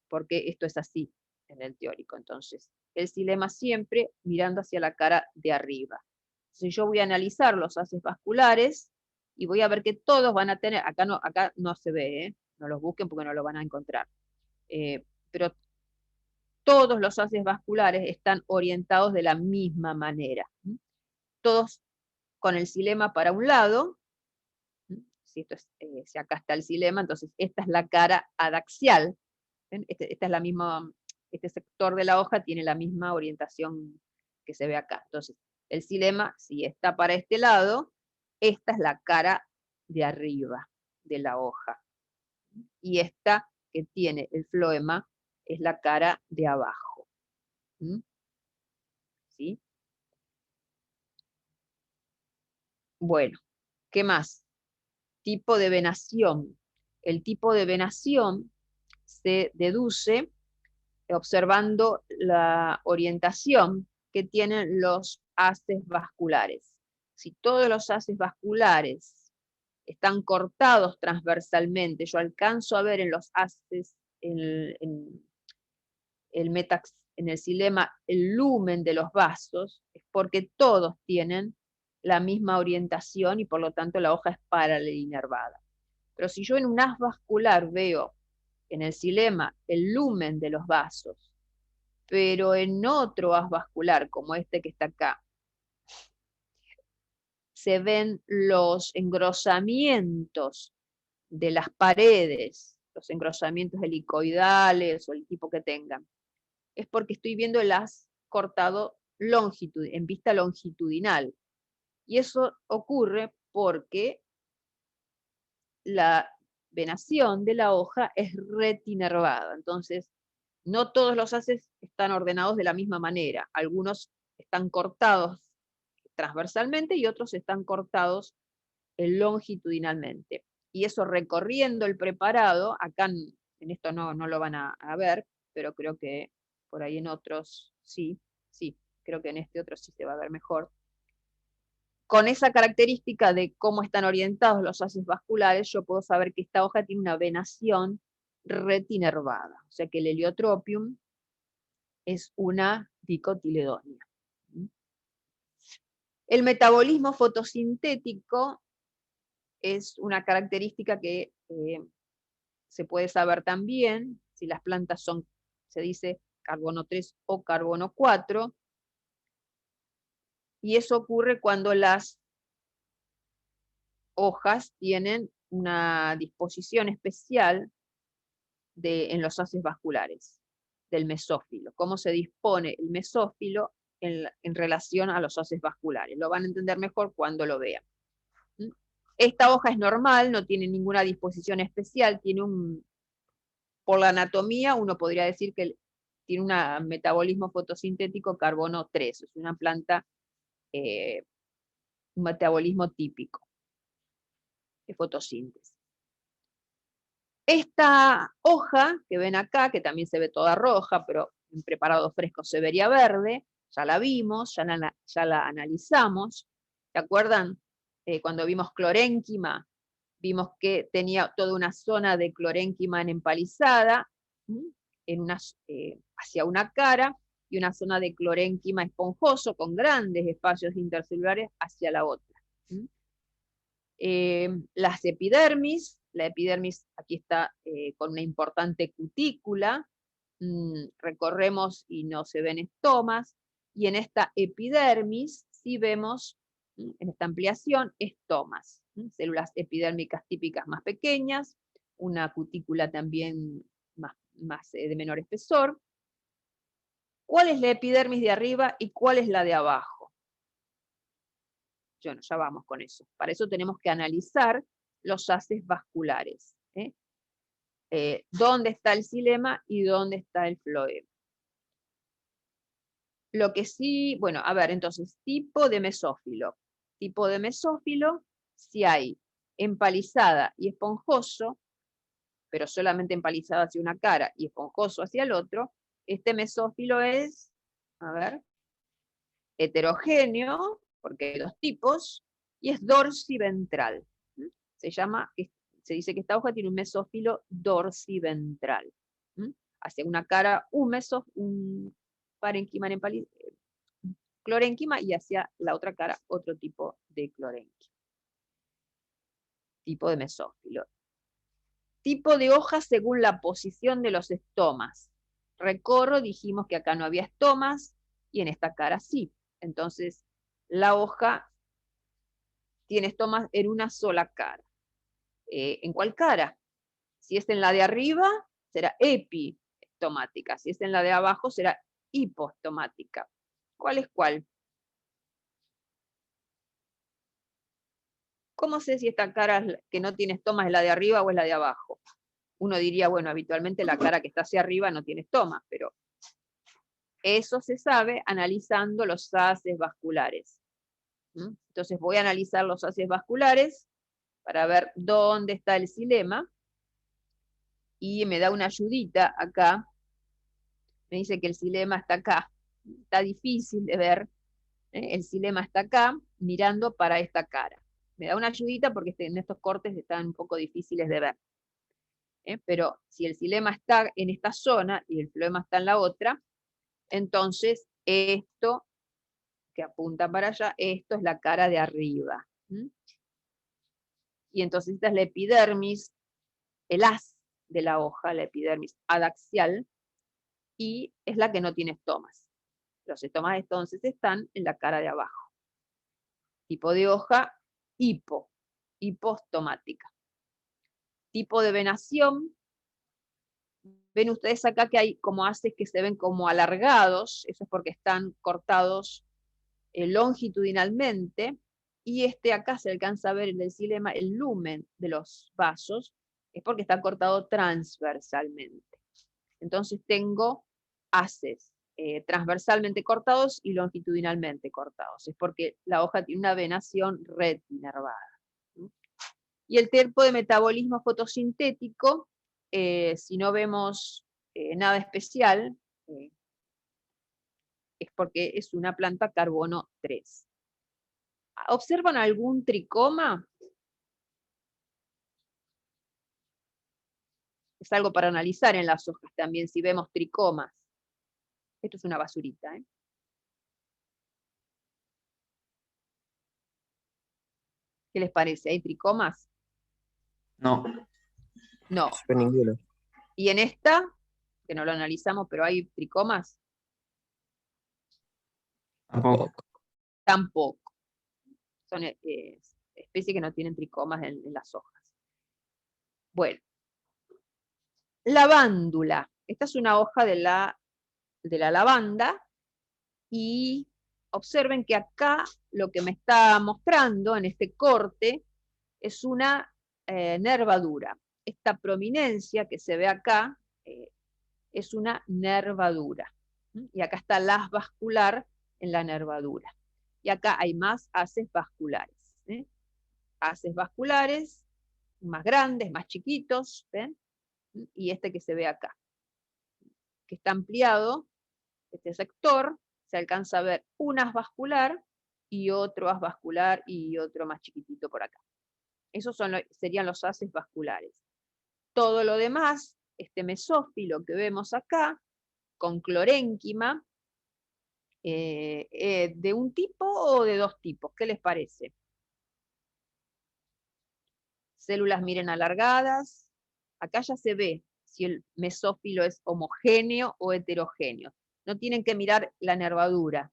Por qué esto es así en el teórico. Entonces, el xilema siempre mirando hacia la cara de arriba. Entonces yo voy a analizar los haces vasculares y voy a ver que todos van a tener, acá no se ve, no los busquen porque no lo van a encontrar. Pero todos los haces vasculares están orientados de la misma manera. Todos con el xilema para un lado. Si acá está el xilema, entonces esta es la cara adaxial. ¿Ven? Esta es la misma, este sector de la hoja tiene la misma orientación que se ve acá. Entonces, el xilema, si está para este lado, esta es la cara de arriba de la hoja. Y esta que tiene el floema es la cara de abajo. ¿Sí? Bueno, ¿qué más? Tipo de venación. El tipo de venación se deduce observando la orientación que tienen los haces vasculares. Si todos los haces vasculares están cortados transversalmente, yo alcanzo a ver en los haces, en el xilema, el lumen de los vasos, es porque todos tienen la misma orientación y por lo tanto la hoja es paralelinervada. Pero si yo en un haz vascular veo en el xilema el lumen de los vasos, pero en otro haz vascular, como este que está acá, se ven los engrosamientos de las paredes, los engrosamientos helicoidales o el tipo que tengan, es porque estoy viendo el haz cortado en vista longitudinal. Y eso ocurre porque la venación de la hoja es retinervada. Entonces, no todos los haces están ordenados de la misma manera. Algunos están cortados transversalmente y otros están cortados longitudinalmente. Y eso recorriendo el preparado, acá en esto no lo van a ver, pero creo que por ahí en otros sí, creo que en este otro sí se va a ver mejor. Con esa característica de cómo están orientados los haces vasculares, yo puedo saber que esta hoja tiene una venación retinervada, o sea que el Heliotropium es una dicotiledonia. El metabolismo fotosintético es una característica que se puede saber también si las plantas son, se dice, carbono 3 o carbono 4, y eso ocurre cuando las hojas tienen una disposición especial en los haces vasculares del mesófilo, cómo se dispone el mesófilo en relación a los haces vasculares. Lo van a entender mejor cuando lo vean. Esta hoja es normal, no tiene ninguna disposición especial, tiene por la anatomía uno podría decir que tiene un metabolismo fotosintético carbono 3, es una planta, un metabolismo típico de fotosíntesis. Esta hoja que ven acá, que también se ve toda roja, pero en preparado fresco se vería verde, ya la vimos, ya la analizamos. ¿Se acuerdan? Cuando vimos clorénquima, vimos que tenía toda una zona de clorénquima en empalizada, hacia una cara, y una zona de clorénquima esponjoso con grandes espacios intercelulares hacia la otra. Las epidermis, la epidermis aquí está con una importante cutícula, recorremos y no se ven estomas, y en esta epidermis sí vemos, en esta ampliación, estomas, células epidérmicas típicas más pequeñas, una cutícula también más de menor espesor. ¿Cuál es la epidermis de arriba y cuál es la de abajo? Bueno, ya vamos con eso. Para eso tenemos que analizar los haces vasculares. ¿Dónde está el xilema y dónde está el floema? Lo que sí, bueno, a ver, entonces, tipo de mesófilo. Tipo de mesófilo, si hay empalizada y esponjoso, pero solamente empalizada hacia una cara y esponjoso hacia el otro, este mesófilo es, a ver, heterogéneo, porque hay dos tipos, y es dorsiventral. Se dice que esta hoja tiene un mesófilo dorsiventral. Hacia una cara un parénquima clorénquima, y hacia la otra cara otro tipo de clorénquima. Tipo de mesófilo. Tipo de hoja según la posición de los estomas. Recorro, dijimos que acá no había estomas, y en esta cara sí. Entonces, la hoja tiene estomas en una sola cara. ¿En cuál cara? Si es en la de arriba, será epi, estomática. Si es en la de abajo, será hipoestomática. ¿Cuál es cuál? ¿Cómo sé si esta cara que no tiene estoma es la de arriba o es la de abajo? Uno diría, bueno, habitualmente la cara que está hacia arriba no tiene estoma, pero eso se sabe analizando los haces vasculares. Entonces voy a analizar los haces vasculares para ver dónde está el xilema, y me da una ayudita acá, me dice que el xilema está acá, está difícil de ver, el xilema está acá, mirando para esta cara. Me da una ayudita porque en estos cortes están un poco difíciles de ver. Pero si el xilema está en esta zona y el floema está en la otra, entonces esto que apunta para allá, esto es la cara de arriba. Y entonces esta es la epidermis, el haz de la hoja, la epidermis adaxial, y es la que no tiene estomas. Los estomas entonces están en la cara de abajo. Tipo de hoja, hipoestomática. Tipo de venación, ven ustedes acá que hay como haces que se ven como alargados, eso es porque están cortados longitudinalmente, y acá se alcanza a ver en el xilema el lumen de los vasos, es porque está cortado transversalmente. Entonces tengo haces transversalmente cortados y longitudinalmente cortados, es porque la hoja tiene una venación retinervada. Y el tiempo de metabolismo fotosintético, si no vemos nada especial, es porque es una planta carbono 3. ¿Observan algún tricoma? Es algo para analizar en las hojas también, si vemos tricomas. Esto es una basurita, ¿eh? ¿Qué les parece? ¿Hay tricomas? No, No. Pero ninguno. ¿Y en esta? Que no lo analizamos, pero ¿hay tricomas? tampoco. Tampoco. Son especies que no tienen tricomas en las hojas. Bueno. Lavándula. Esta es una hoja de la lavanda, y observen que acá lo que me está mostrando en este corte es una nervadura. Esta prominencia que se ve acá es una nervadura. Y acá está el haz vascular en la nervadura. Y acá hay más haces vasculares. Haces vasculares más grandes, más chiquitos, ¿ven? Y este que se ve acá, que está ampliado, este sector, se alcanza a ver un haz vascular y otro haz vascular y otro más chiquitito por acá. Esos serían los haces vasculares. Todo lo demás, este mesófilo que vemos acá, con clorénquima, ¿de un tipo o de dos tipos? ¿Qué les parece? Células, miren, alargadas. Acá ya se ve si el mesófilo es homogéneo o heterogéneo. No tienen que mirar la nervadura,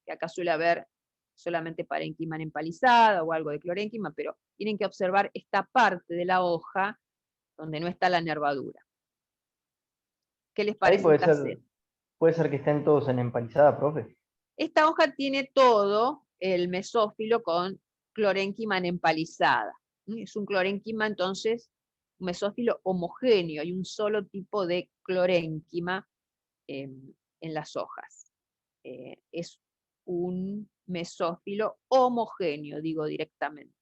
que acá suele haber solamente parénquima empalizada o algo de clorénquima, pero tienen que observar esta parte de la hoja donde no está la nervadura. ¿Qué les Ahí parece esta célula? puede ser que estén todos en empalizada, profe. Esta hoja tiene todo el mesófilo con clorénquima empalizada. Es un clorénquima, entonces, un mesófilo homogéneo, hay un solo tipo de clorénquima en las hojas. Es un mesófilo homogéneo, digo directamente.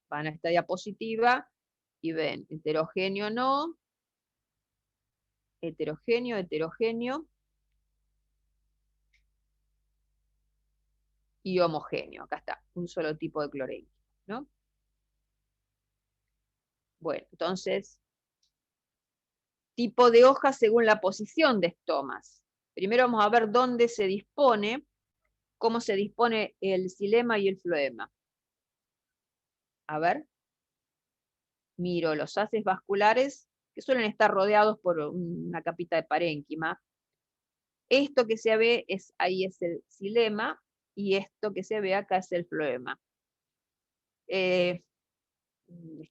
Van a esta diapositiva y ven, heterogéneo no, heterogéneo, heterogéneo, y homogéneo. Acá está, un solo tipo de clorénquima, ¿no? Bueno, entonces, tipo de hoja según la posición de estomas. Primero vamos a ver dónde se dispone, cómo se dispone el xilema y el floema. A ver, miro los haces vasculares, que suelen estar rodeados por una capita de parénquima. Esto que se ve ahí es el xilema, y esto que se ve acá es el floema. Está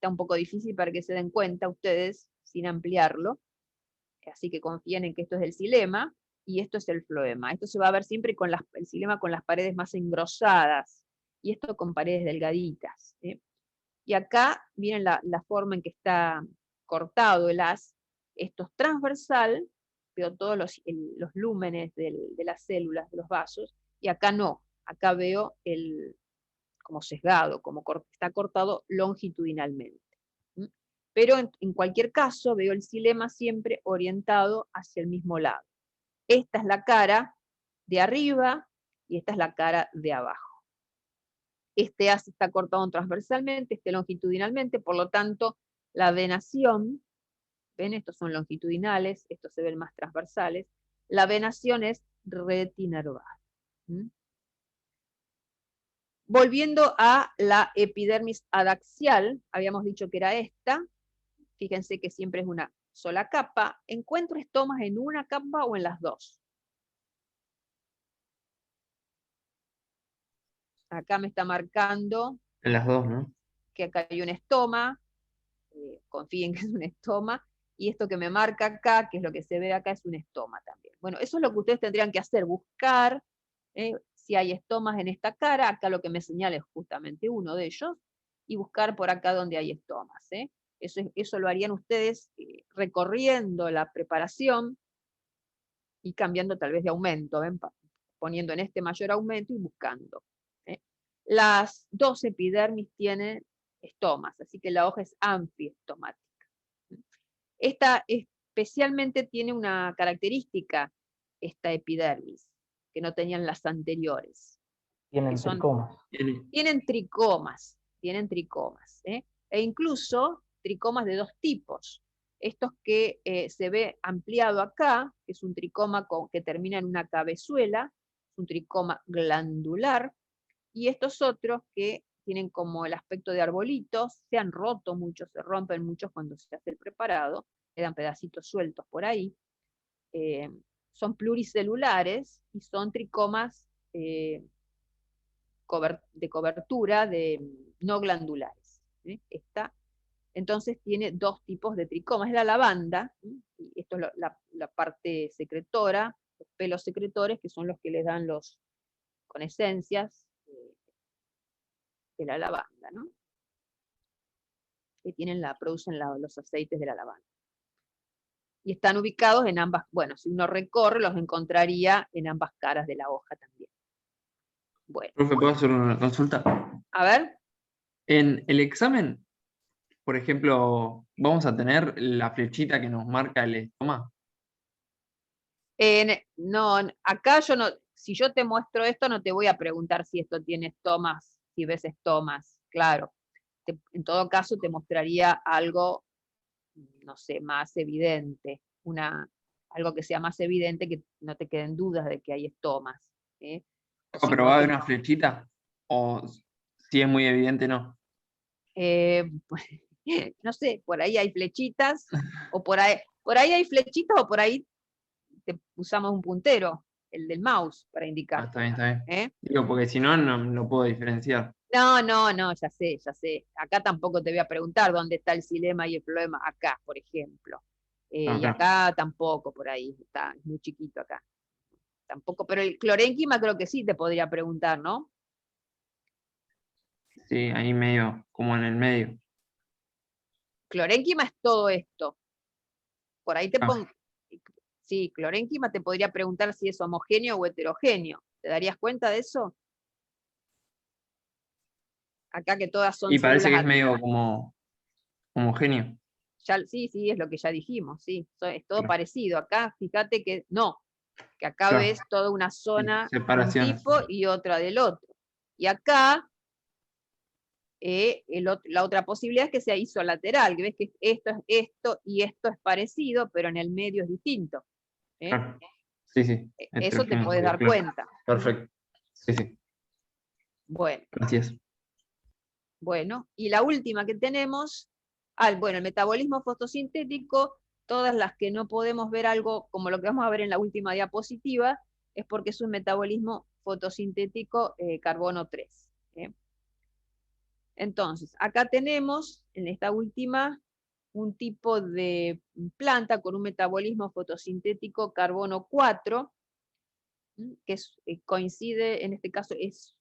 un poco difícil para que se den cuenta ustedes, sin ampliarlo, así que confíen en que esto es el xilema, y esto es el floema. Esto se va a ver siempre con el xilema con las paredes más engrosadas, y esto con paredes delgaditas. Y acá miren la forma en que está cortado el haz. Esto es transversal, veo todos los lúmenes de las células, de los vasos, y acá no, acá veo como sesgado, está cortado longitudinalmente. Pero en cualquier caso veo el xilema siempre orientado hacia el mismo lado. Esta es la cara de arriba y esta es la cara de abajo. Este haz está cortado transversalmente, este longitudinalmente, por lo tanto la venación, ven, estos son longitudinales, estos se ven más transversales, la venación es retinervada. Volviendo a la epidermis adaxial, habíamos dicho que era esta, fíjense que siempre es una sola capa. ¿Encuentro estomas en una capa o en las dos? Acá me está marcando En las dos, ¿no? que acá hay un estoma, confíen que es un estoma, y esto que me marca acá, que es lo que se ve acá, es un estoma también. Bueno, eso es lo que ustedes tendrían que hacer, buscar si hay estomas en esta cara, acá lo que me señala es justamente uno de ellos, y buscar por acá donde hay estomas. Eso lo harían ustedes recorriendo la preparación y cambiando tal vez de aumento, ¿ven? Poniendo en este mayor aumento y buscando. Las dos epidermis tienen estomas, así que la hoja es anfiestomática. Esta especialmente tiene una característica, esta epidermis, que no tenían las anteriores. Tienen tricomas. Tienen tricomas, e incluso tricomas de dos tipos. Estos que se ve ampliado acá, que es un tricoma que termina en una cabezuela, un tricoma glandular, y estos otros que tienen como el aspecto de arbolitos, se han roto muchos, se rompen muchos cuando se hace el preparado, quedan pedacitos sueltos por ahí, son pluricelulares y son tricomas de cobertura no glandulares. Entonces tiene dos tipos de tricomas, es la lavanda, y esto es la parte secretora, los pelos secretores, que son los que les dan con esencias de la lavanda, ¿no? Que producen los aceites de la lavanda. Y están ubicados en ambas, bueno, si uno recorre, los encontraría en ambas caras de la hoja también. Bueno. Profe, ¿puedo hacer una consulta? A ver. En el examen, por ejemplo, ¿vamos a tener la flechita que nos marca el estoma? No, acá yo no, si yo te muestro esto, no te voy a preguntar si esto tiene estomas, si ves estomas, claro. En todo caso te mostraría algo, no sé, más evidente, algo que sea más evidente, que no te queden dudas de que hay estomas. ¿Pero va a haber una flechita? ¿O si es muy evidente, no? No sé, por ahí hay flechitas, o por ahí hay flechitas, o por ahí usamos un puntero, el del mouse, para indicar. Está bien, está bien. Digo, porque si no, no puedo diferenciar. No, ya sé. Acá tampoco te voy a preguntar dónde está el xilema y el floema, acá, por ejemplo. Y acá tampoco, por ahí, es muy chiquito acá. Tampoco, pero el clorénquima creo que sí te podría preguntar, ¿no? Sí, ahí medio, como en el medio. Clorénquima es todo esto. Por ahí te pongo. Sí, clorénquima te podría preguntar si es homogéneo o heterogéneo. ¿Te darías cuenta de eso? Acá que todas son Y parece que es células medio como homogéneo. sí, es lo que ya dijimos, sí. Es todo parecido. Acá, fíjate que no, que acá ves toda una zona de un tipo y otra del otro. Y acá, la otra posibilidad es que sea isolateral, que ves que esto es esto y esto es parecido, pero en el medio es distinto. Claro. Sí. Eso te puedes dar cuenta. Perfecto. Sí. Bueno. Gracias. Bueno, y la última que tenemos, el metabolismo fotosintético, todas las que no podemos ver algo como lo que vamos a ver en la última diapositiva, es porque es un metabolismo fotosintético carbono 3. Entonces, acá tenemos, en esta última, un tipo de planta con un metabolismo fotosintético carbono 4, que coincide, en este caso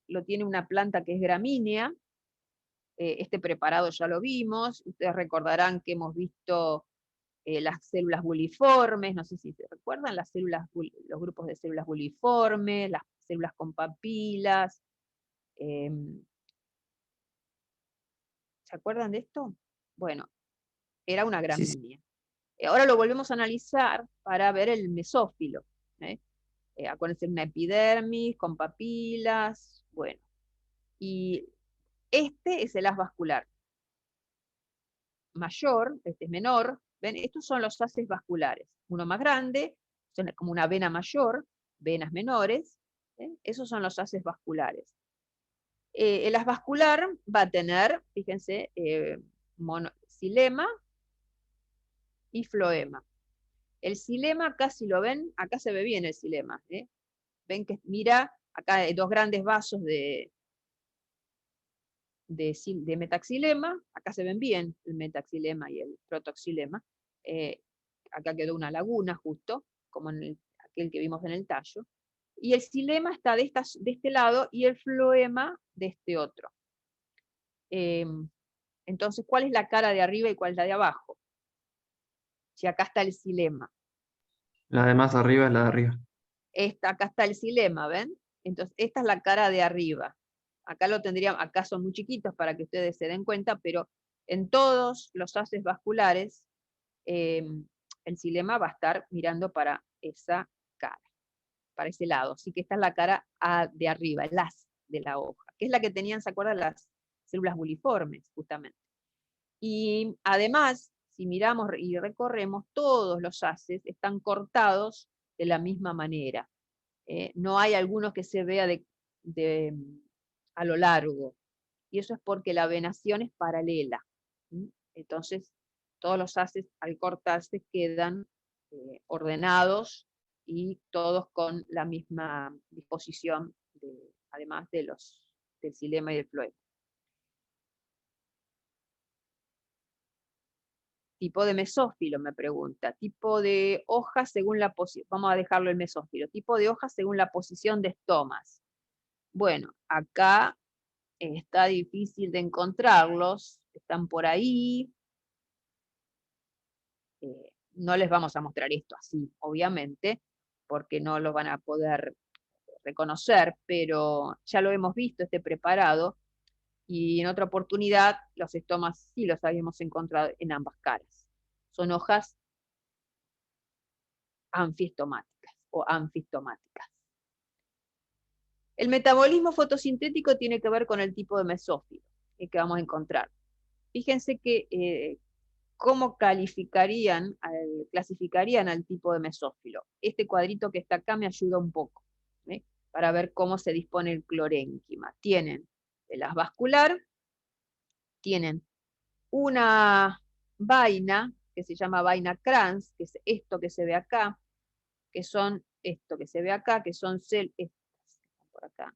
lo tiene una planta que es gramínea. Este preparado ya lo vimos, ustedes recordarán que hemos visto las células buliformes, no sé si se recuerdan, los grupos de células buliformes, las células con papilas. ¿Se acuerdan de esto? Bueno, era una Sí, sí. gramínea. Ahora lo volvemos a analizar para ver el mesófilo. Acuérdense, una epidermis con papilas, bueno. Y este es el haz vascular mayor, este es menor. ¿Ven? Estos son los haces vasculares. Uno más grande, son como una vena mayor, venas menores. Esos son los haces vasculares. El haz vascular va a tener, fíjense, xilema y floema. El xilema, acá si lo ven, acá se ve bien el xilema. Ven que mira, acá hay dos grandes vasos de metaxilema, acá se ven bien el metaxilema y el protoxilema. Acá quedó una laguna justo, como en aquel que vimos en el tallo. Y el xilema está de este lado y el floema de este otro. Entonces, ¿cuál es la cara de arriba y cuál es la de abajo? Si acá está el xilema. La de más arriba es la de arriba. Acá está el xilema, ¿ven? Entonces, esta es la cara de arriba. Acá lo tendríamos, acá son muy chiquitos para que ustedes se den cuenta, pero en todos los haces vasculares, el xilema va a estar mirando para esa cara, para ese lado. Así que esta es la cara de arriba, el haz de la hoja, que es la que tenían, ¿se acuerdan? Las células buliformes, justamente. Y además, si miramos y recorremos, todos los haces están cortados de la misma manera. No hay algunos que se vea a lo largo. Y eso es porque la venación es paralela. Entonces, todos los haces al cortarse quedan ordenados y todos con la misma disposición, además del xilema y del floema. Tipo de mesófilo, me pregunta. Tipo de hoja según la posición. Vamos a dejarlo el mesófilo. Tipo de hoja según la posición de estomas. Bueno, acá está difícil de encontrarlos. Están por ahí. No les vamos a mostrar esto así, obviamente, porque no lo van a poder reconocer, pero ya lo hemos visto, este preparado, y en otra oportunidad los estomas sí los habíamos encontrado en ambas caras. Son hojas anfiestomáticas o anfistomáticas. El metabolismo fotosintético tiene que ver con el tipo de mesófilo que vamos a encontrar. Fíjense que cómo clasificarían al tipo de mesófilo. Este cuadrito que está acá me ayuda un poco para ver cómo se dispone el clorénquima. Tienen el haz vascular, tienen una vaina que se llama vaina Kranz, que es esto que se ve acá, que son esto que se ve acá, que son por acá,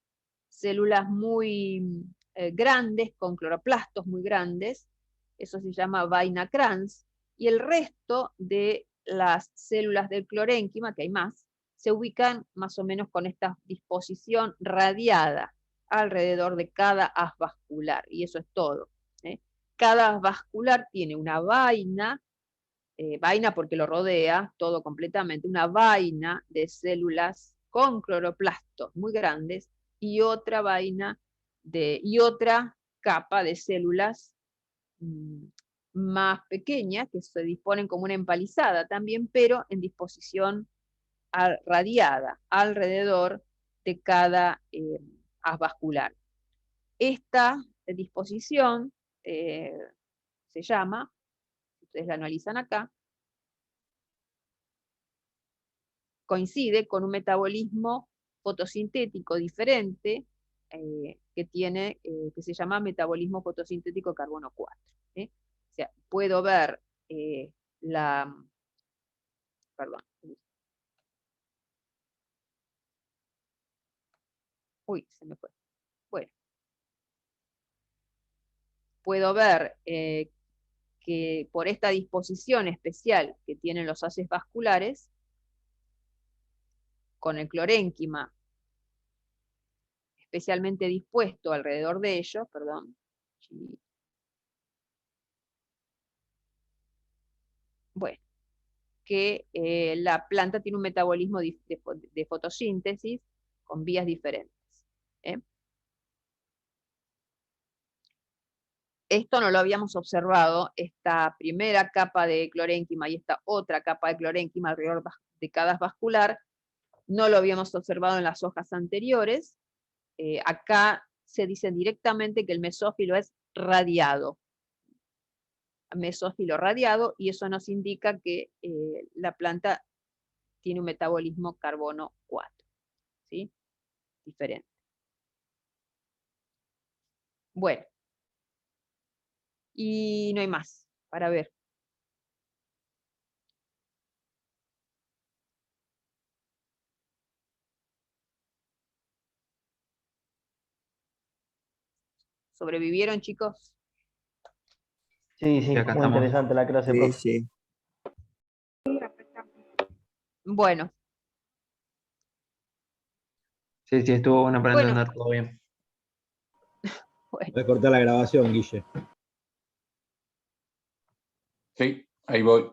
células muy grandes, con cloroplastos muy grandes, eso se llama vaina Kranz, y el resto de las células del clorénquima, que hay más, se ubican más o menos con esta disposición radiada alrededor de cada haz vascular, y eso es todo. Cada haz vascular tiene una vaina porque lo rodea todo completamente, una vaina de células con cloroplastos muy grandes y otra otra capa de células más pequeñas que se disponen como una empalizada también, pero en disposición radiada alrededor de cada haz vascular. Esta disposición se llama, ustedes la analizan acá, coincide con un metabolismo fotosintético diferente que se llama metabolismo fotosintético carbono 4. O sea, puedo ver perdón. Uy, se me fue. Bueno. Puedo ver que por esta disposición especial que tienen los haces vasculares, con el clorénquima especialmente dispuesto alrededor de ellos, perdón, bueno, que la planta tiene un metabolismo de fotosíntesis con vías diferentes. Esto no lo habíamos observado, esta primera capa de clorénquima y esta otra capa de clorénquima alrededor de cada vascular, no lo habíamos observado en las hojas anteriores. Acá se dice directamente que el mesófilo es radiado. Mesófilo radiado, y eso nos indica que la planta tiene un metabolismo carbono 4, ¿sí? Diferente. Bueno. Y no hay más para ver. ¿Sobrevivieron, chicos? Sí, sí, Y acá muy estamos. interesante la clase, Sí, profe. sí. Bueno, Sí, sí, estuvo bueno para Bueno. entender todo bien. bueno. Voy a cortar la grabación, Guille. Sí, ahí voy.